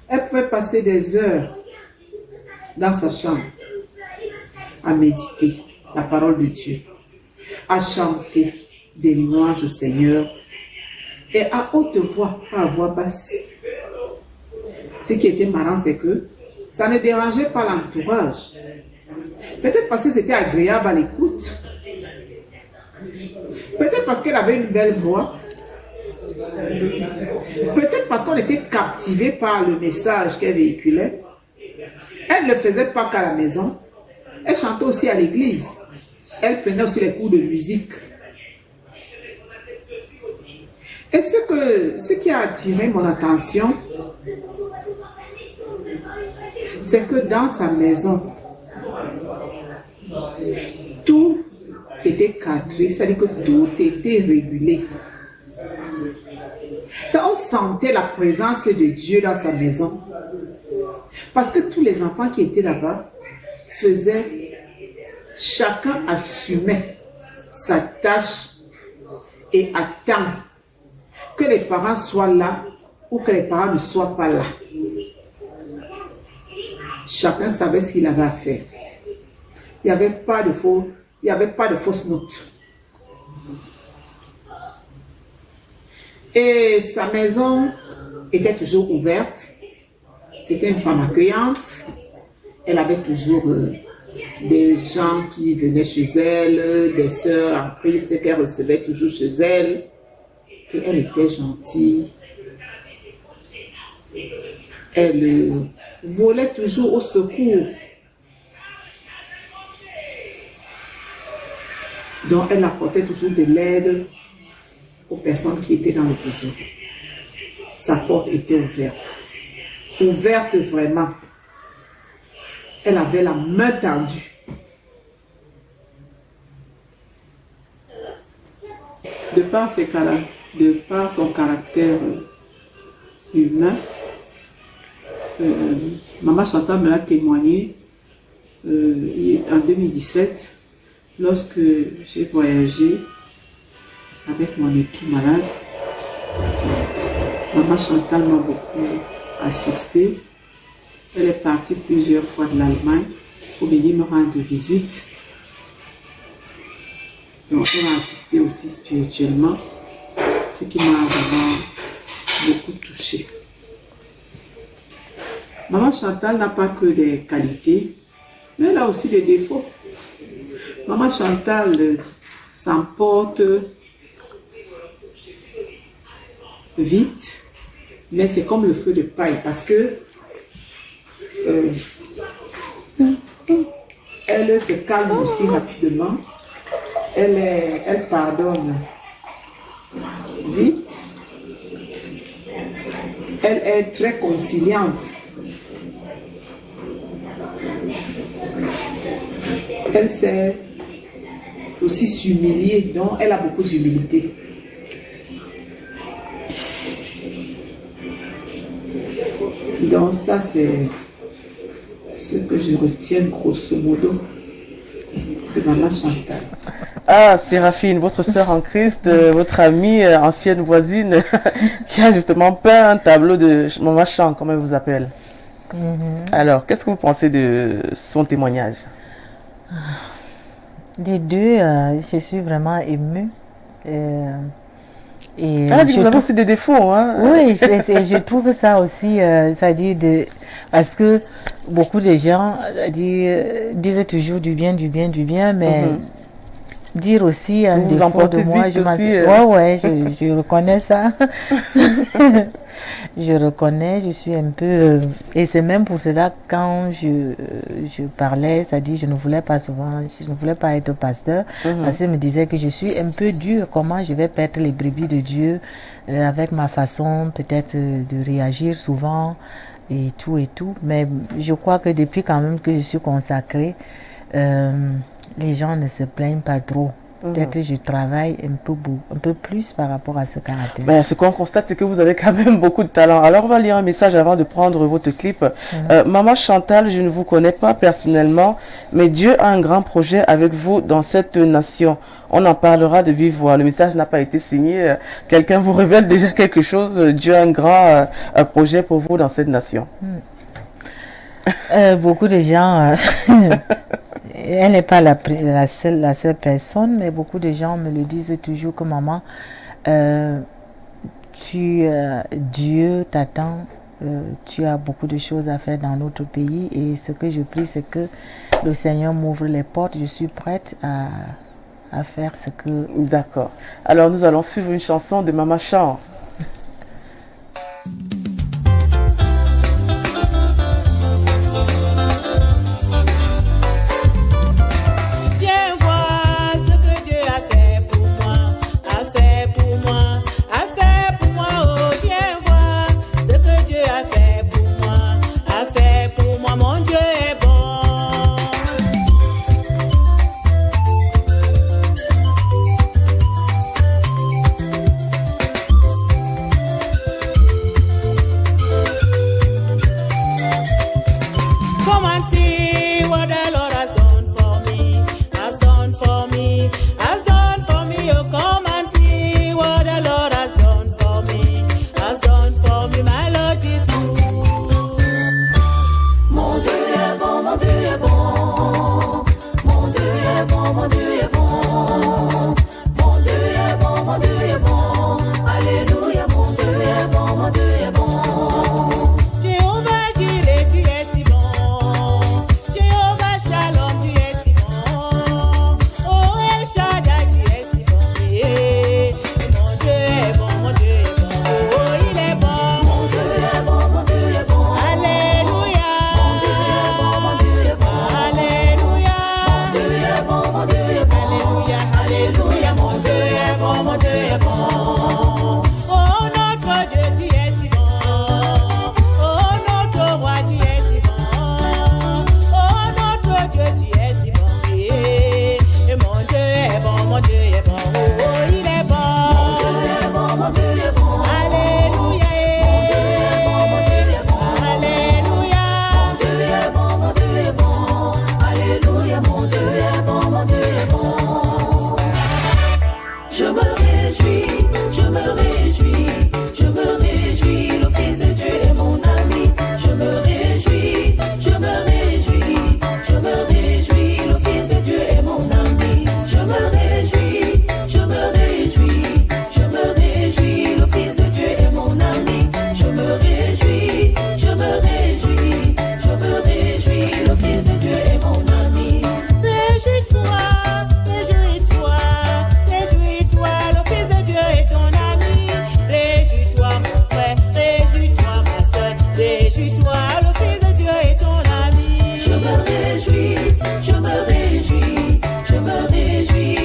Elle pouvait passer des heures dans sa chambre à méditer la parole de Dieu, à chanter des louanges au Seigneur et à haute voix, pas à voix basse. Ce qui était marrant, c'est que ça ne dérangeait pas l'entourage. Peut-être parce que c'était agréable à l'écoute. Peut-être parce qu'elle avait une belle voix. Peut-être parce qu'on était captivé par le message qu'elle véhiculait. Elle ne le faisait pas qu'à la maison. Elle chantait aussi à l'église. Elle prenait aussi les cours de musique. Et ce qui a attiré mon attention, c'est que dans sa maison, tout était cadré, c'est-à-dire que tout était régulé. Ça, on sentait la présence de Dieu dans sa maison. Parce que tous les enfants qui étaient là-bas chacun assumait sa tâche et attend que les parents soient là ou que les parents ne soient pas là. Chacun savait ce qu'il avait à faire. Il n'y avait pas de fausses notes. Et sa maison était toujours ouverte. C'était une femme accueillante. Elle avait toujours des gens qui venaient chez elle, des sœurs en Christ qu'elle recevait toujours chez elle. Et elle était gentille. Elle volait toujours au secours. Donc elle apportait toujours de l'aide aux personnes qui étaient dans le besoin. Sa porte était ouverte. Ouverte vraiment. Elle avait la main tendue. De par son caractère humain, Maman Chantal me l'a témoigné en 2017 lorsque j'ai voyagé avec mon époux malade. Maman Chantal m'a beaucoup assisté. Elle est partie plusieurs fois de l'Allemagne pour venir me rendre visite. Donc elle m'a assisté aussi spirituellement, ce qui m'a vraiment beaucoup touchée. Maman Chantal n'a pas que des qualités, mais elle a aussi des défauts. Maman Chantal s'emporte vite, mais c'est comme le feu de paille parce que elle se calme aussi rapidement, elle pardonne vite, elle est très conciliante. Elle sait aussi s'humilier, donc elle a beaucoup d'humilité. Donc ça c'est ce que je retiens grosso modo de Maman Chantal. Ah, Séraphine, votre sœur en Christ, votre amie, ancienne voisine, qui a justement peint un tableau de Maman Chan, comme elle vous appelle. Alors, qu'est-ce que vous pensez de son témoignage? Les deux, je suis vraiment émue. Et vous avez aussi des défauts, hein? Oui, je trouve ça aussi, c'est-à-dire parce que beaucoup de gens disent toujours du bien, mais dire aussi un défaut de moi, je reconnais ça. Je reconnais, je suis un peu... et c'est même pour cela, quand je parlais, c'est-à-dire je ne voulais pas être pasteur, parce que je me disais que je suis un peu dure, comment je vais perdre les brebis de Dieu, avec ma façon peut-être de réagir souvent, et tout. Mais je crois que depuis quand même que je suis consacrée, les gens ne se plaignent pas trop. Peut-être que je travaille un peu plus par rapport à ce caractère. Ben, ce qu'on constate, c'est que vous avez quand même beaucoup de talent. Alors, on va lire un message avant de prendre votre clip. Maman Chantal, je ne vous connais pas personnellement, mais Dieu a un grand projet avec vous dans cette nation. On en parlera de vive voix. Le message n'a pas été signé. Quelqu'un vous révèle déjà quelque chose. Dieu a un grand projet pour vous dans cette nation. Beaucoup de gens... Elle n'est pas la seule personne, mais beaucoup de gens me le disent toujours que maman, Dieu t'attend, tu as beaucoup de choses à faire dans notre pays et ce que je prie, c'est que le Seigneur m'ouvre les portes. Je suis prête à faire ce que... D'accord. Alors nous allons suivre une chanson de Maman Chan.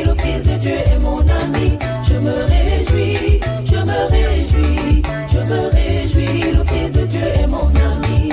le Fils de Dieu est mon ami. Je me réjouis, je me réjouis, je me réjouis, le Fils de Dieu est mon ami.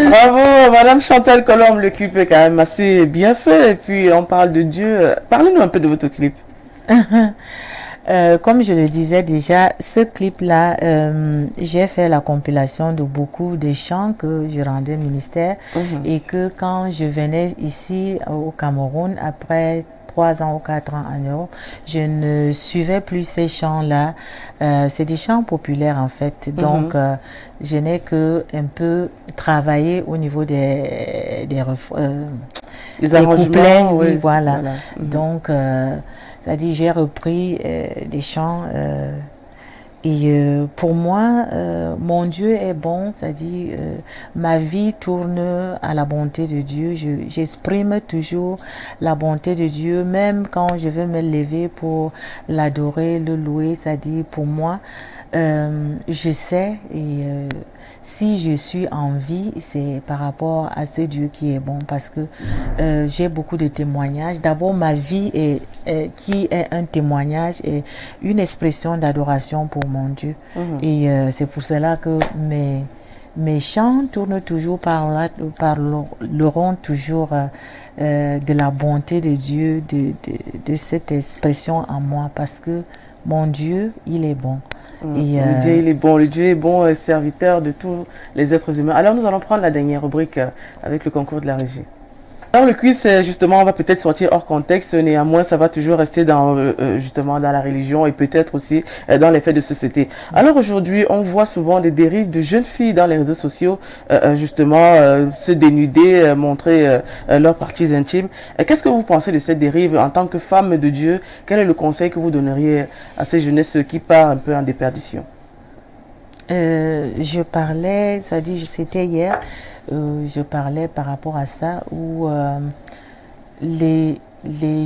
Bravo, Madame Chantal Colombe, le clip est quand même assez bien fait. Et puis, on parle de Dieu. Parlez-nous un peu de votre clip. Comme je le disais déjà, ce clip-là, j'ai fait la compilation de beaucoup de chants que je rendais au ministère et que quand je venais ici au Cameroun, après 3 ans ou 4 ans en Europe, je ne suivais plus ces chants-là. C'est des chants populaires en fait. Donc, je n'ai que un peu travaillé au niveau des couplets. Oui, voilà. Donc, c'est-à-dire j'ai repris des chants Et pour moi, mon Dieu est bon, c'est-à-dire ma vie tourne à la bonté de Dieu. J'exprime toujours la bonté de Dieu, même quand je veux me lever pour l'adorer, le louer, c'est-à-dire pour moi, je sais et si je suis en vie, c'est par rapport à ce Dieu qui est bon, parce que j'ai beaucoup de témoignages. D'abord, ma vie qui est un témoignage et une expression d'adoration pour mon Dieu. Et c'est pour cela que mes chants tournent toujours parleront toujours de la bonté de Dieu, de cette expression en moi, parce que mon Dieu, il est bon. Et le Dieu, il est bon. Le Dieu est bon, serviteur de tous les êtres humains. Alors, nous allons prendre la dernière rubrique avec le concours de la régie. Alors, le quiz, justement, on va peut-être sortir hors contexte. Néanmoins, ça va toujours rester dans, justement, dans la religion et peut-être aussi dans les faits de société. Alors, aujourd'hui, on voit souvent des dérives de jeunes filles dans les réseaux sociaux, justement, se dénuder, montrer leurs parties intimes. Qu'est-ce que vous pensez de cette dérive en tant que femme de Dieu? Quel est le conseil que vous donneriez à ces jeunesses qui partent un peu en déperdition? Je parlais, c'est-à-dire, c'était hier, je parlais par rapport à ça où les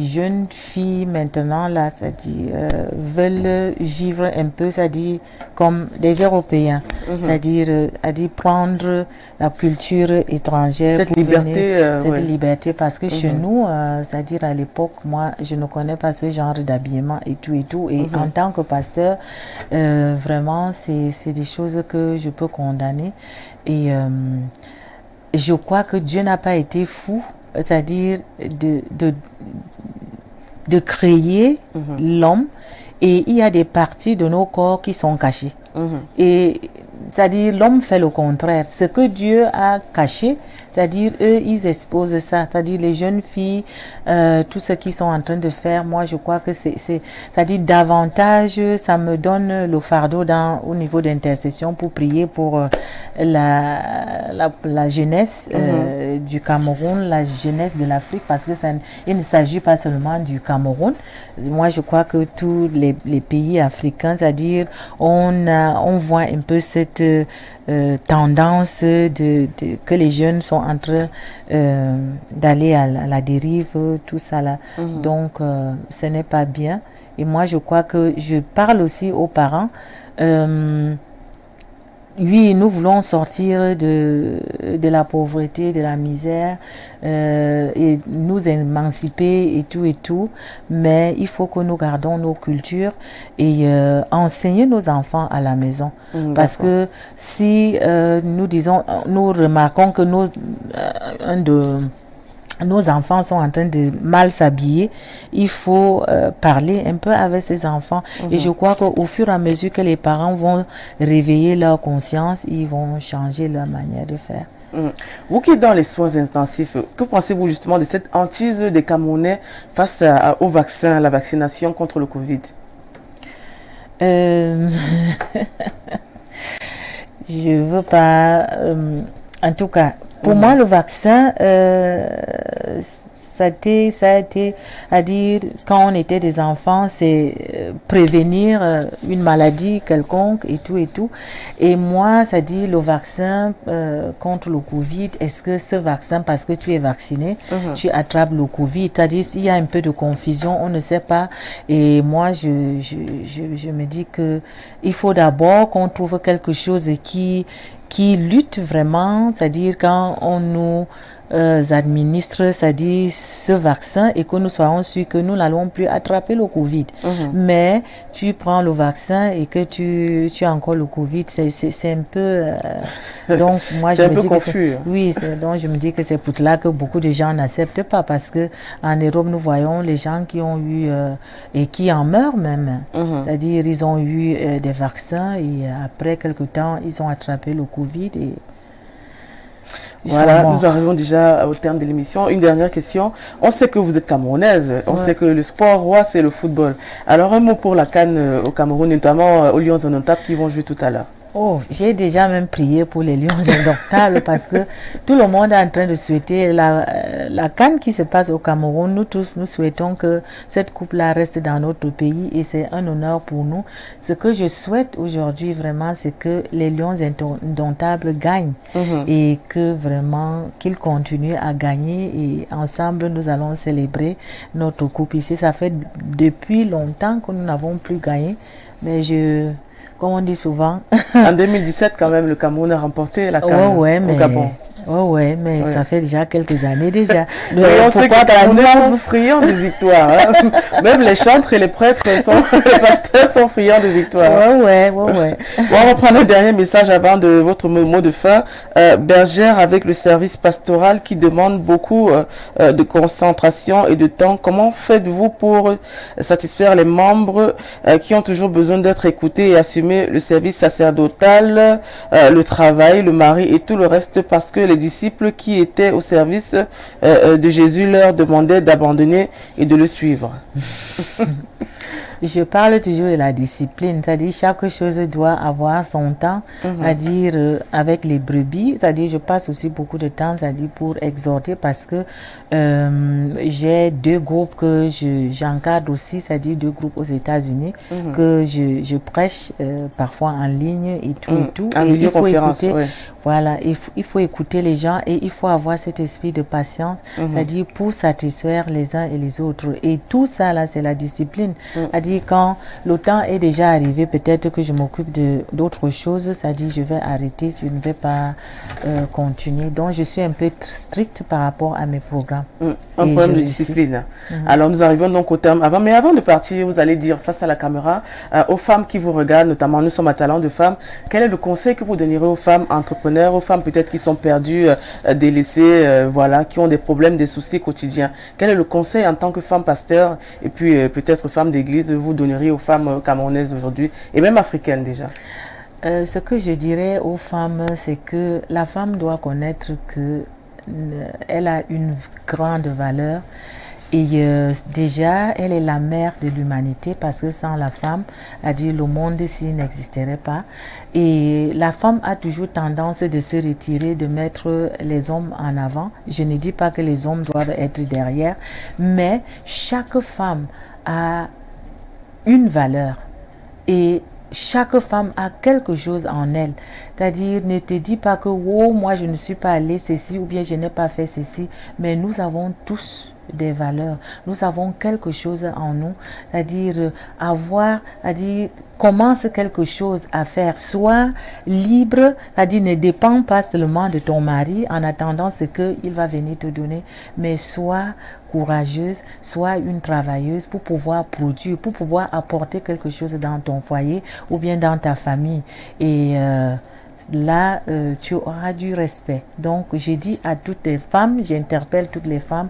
jeunes filles maintenant là, c'est-à-dire veulent vivre un peu, c'est-à-dire comme des Européens, c'est-à-dire prendre la culture étrangère, cette liberté, cette liberté, parce que chez nous, c'est-à-dire à l'époque, moi, je ne connais pas ce genre d'habillement et tout. Et en tant que pasteur, vraiment, c'est des choses que je peux condamner. Et je crois que Dieu n'a pas été fou, c'est-à-dire de créer l'homme, et il y a des parties de nos corps qui sont cachées. Et c'est-à-dire l'homme fait le contraire. Ce que Dieu a caché, c'est-à-dire eux, ils exposent ça. C'est-à-dire les jeunes filles, tout ce qu'ils sont en train de faire, moi je crois que c'est-à-dire davantage, ça me donne le fardeau au niveau d'intercession pour prier pour la jeunesse du Cameroun, la jeunesse de l'Afrique, parce que il ne s'agit pas seulement du Cameroun. Moi je crois que tous les pays africains, c'est-à-dire on voit un peu cette tendance que les jeunes sont en train d'aller à la dérive, tout ça là. Donc ce n'est pas bien. Et moi je crois que je parle aussi aux parents. Oui, nous voulons sortir de la pauvreté, de la misère, et nous émanciper et tout, mais il faut que nous gardons nos cultures et enseigner nos enfants à la maison. Parce que si nous remarquons que nos enfants sont en train de mal s'habiller, il faut parler un peu avec ces enfants. Et je crois qu'au fur et à mesure que les parents vont réveiller leur conscience, ils vont changer leur manière de faire. Vous qui êtes dans les soins intensifs, que pensez-vous justement de cette hantise des Camerounais face au vaccin, la vaccination contre le Covid? Je veux pas... en tout cas, pour moi, le vaccin, ça a été, à dire, quand on était des enfants, c'est prévenir une maladie quelconque et tout. Et moi, ça dit le vaccin contre le Covid, est-ce que ce vaccin, parce que tu es vacciné, tu attrapes le Covid? C'est-à-dire, il y a un peu de confusion, on ne sait pas. Et moi, je me dis que il faut d'abord qu'on trouve quelque chose qui lutte vraiment, c'est-à-dire quand on nous administre, c'est-à-dire ce vaccin, et que nous soyons sûrs que nous n'allons plus attraper le Covid. Mais tu prends le vaccin et que tu as encore le Covid, c'est un peu... donc moi je me dis confus. Oui, donc je me dis que c'est pour cela que beaucoup de gens n'acceptent pas, parce que en Europe nous voyons les gens qui ont eu et qui en meurent même. C'est-à-dire ils ont eu des vaccins et après quelque temps ils ont attrapé le Covid et voilà, nous arrivons déjà au terme de l'émission. Une dernière question. On sait que vous êtes camerounaise. On sait que le sport roi, c'est le football. Alors, un mot pour la CAN au Cameroun, notamment aux Lions en Ontap qui vont jouer tout à l'heure. Oh, j'ai déjà même prié pour les lions indomptables parce que tout le monde est en train de souhaiter la CAN qui se passe au Cameroun. Nous tous, nous souhaitons que cette coupe-là reste dans notre pays et c'est un honneur pour nous. Ce que je souhaite aujourd'hui vraiment, c'est que les lions indomptables gagnent et que vraiment qu'ils continuent à gagner et ensemble nous allons célébrer notre coupe ici. Ça fait depuis longtemps que nous n'avons plus gagné, mais comme on dit souvent. En 2017, quand même, le Cameroun a remporté la CAN au Gabon. Ouais, mais ça fait déjà quelques années déjà. Mais on sait que les Camerounais sont friands de victoire. Hein. Même les chantres et les prêtres, les pasteurs sont friands de victoire. Ouais. Bon, on va prendre le dernier message avant de votre mot de fin. Bergère avec le service pastoral qui demande beaucoup de concentration et de temps. Comment faites-vous pour satisfaire les membres qui ont toujours besoin d'être écoutés et assumer le service sacerdotal, le travail, le mari et tout le reste parce que les disciples qui étaient au service de Jésus leur demandaient d'abandonner et de le suivre. Je parle toujours de la discipline, c'est-à-dire chaque chose doit avoir son temps, c'est-à-dire avec les brebis, c'est-à-dire je passe aussi beaucoup de temps, c'est-à-dire pour exhorter parce que j'ai 2 groupes que j'encadre aussi, c'est-à-dire 2 groupes aux États-Unis que je prêche parfois en ligne et tout. En visioconférence, voilà, il faut écouter les gens et il faut avoir cet esprit de patience, c'est-à-dire pour satisfaire les uns et les autres. Et tout ça là, c'est la discipline. C'est-à-dire quand le temps est déjà arrivé, peut-être que je m'occupe d'autres choses, c'est-à-dire je vais arrêter, je ne vais pas continuer. Donc je suis un peu stricte par rapport à mes programmes. Un problème de discipline. Alors nous arrivons donc au terme. Avant de partir, vous allez dire face à la caméra aux femmes qui vous regardent, notamment nous sommes à Talent de Femmes, quel est le conseil que vous donnerez aux femmes entrepreneurs, aux femmes peut-être qui sont perdues, délaissées, voilà, qui ont des problèmes, des soucis quotidiens. Quel est le conseil en tant que femme pasteur et puis peut-être femme d'église vous donneriez aux femmes camerounaises aujourd'hui et même africaines déjà? Ce que je dirais aux femmes, c'est que la femme doit connaître que elle a une grande valeur. Et déjà, elle est la mère de l'humanité parce que sans la femme, c'est-à-dire le monde ici n'existerait pas. Et la femme a toujours tendance de se retirer, de mettre les hommes en avant. Je ne dis pas que les hommes doivent être derrière, mais chaque femme a une valeur et chaque femme a quelque chose en elle. C'est-à-dire, ne te dis pas que oh, moi je ne suis pas allée ceci ou bien je n'ai pas fait ceci, mais nous avons tous des valeurs. Nous avons quelque chose en nous, c'est-à-dire commence quelque chose à faire. Sois libre, c'est-à-dire ne dépends pas seulement de ton mari en attendant ce qu'il va venir te donner, mais sois courageuse, sois une travailleuse pour pouvoir produire, pour pouvoir apporter quelque chose dans ton foyer ou bien dans ta famille. Et là, tu auras du respect. Donc, j'ai dit à toutes les femmes, j'interpelle toutes les femmes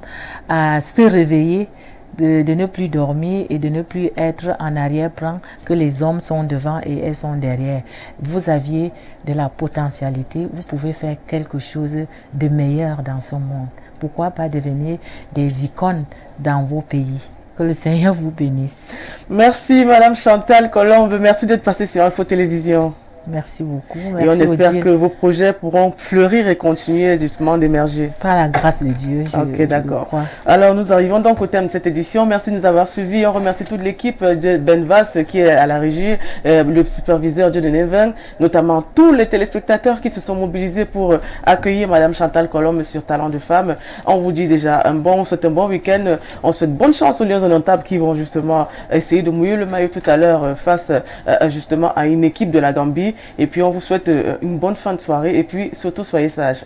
à se réveiller, de ne plus dormir et de ne plus être en arrière-plan, que les hommes sont devant et elles sont derrière. Vous aviez de la potentialité, vous pouvez faire quelque chose de meilleur dans ce monde. Pourquoi pas devenir des icônes dans vos pays? Que le Seigneur vous bénisse. Merci Madame Chantal Colombe, merci d'être passée sur Info Télévision. Merci beaucoup. Merci, et on espère que vos projets pourront fleurir et continuer justement d'émerger. Par la grâce de Dieu. Ok, d'accord. Alors nous arrivons donc au terme de cette édition. Merci de nous avoir suivis. On remercie toute l'équipe de Ben Valls qui est à la régie, le superviseur Dieu de Neven, notamment tous les téléspectateurs qui se sont mobilisés pour accueillir Madame Chantal Colombe sur Talent de Femmes. On vous dit déjà on souhaite un bon week-end. On souhaite bonne chance aux Lions indomptables qui vont justement essayer de mouiller le maillot tout à l'heure face justement à une équipe de la Gambie. Et puis on vous souhaite une bonne fin de soirée et puis surtout soyez sages.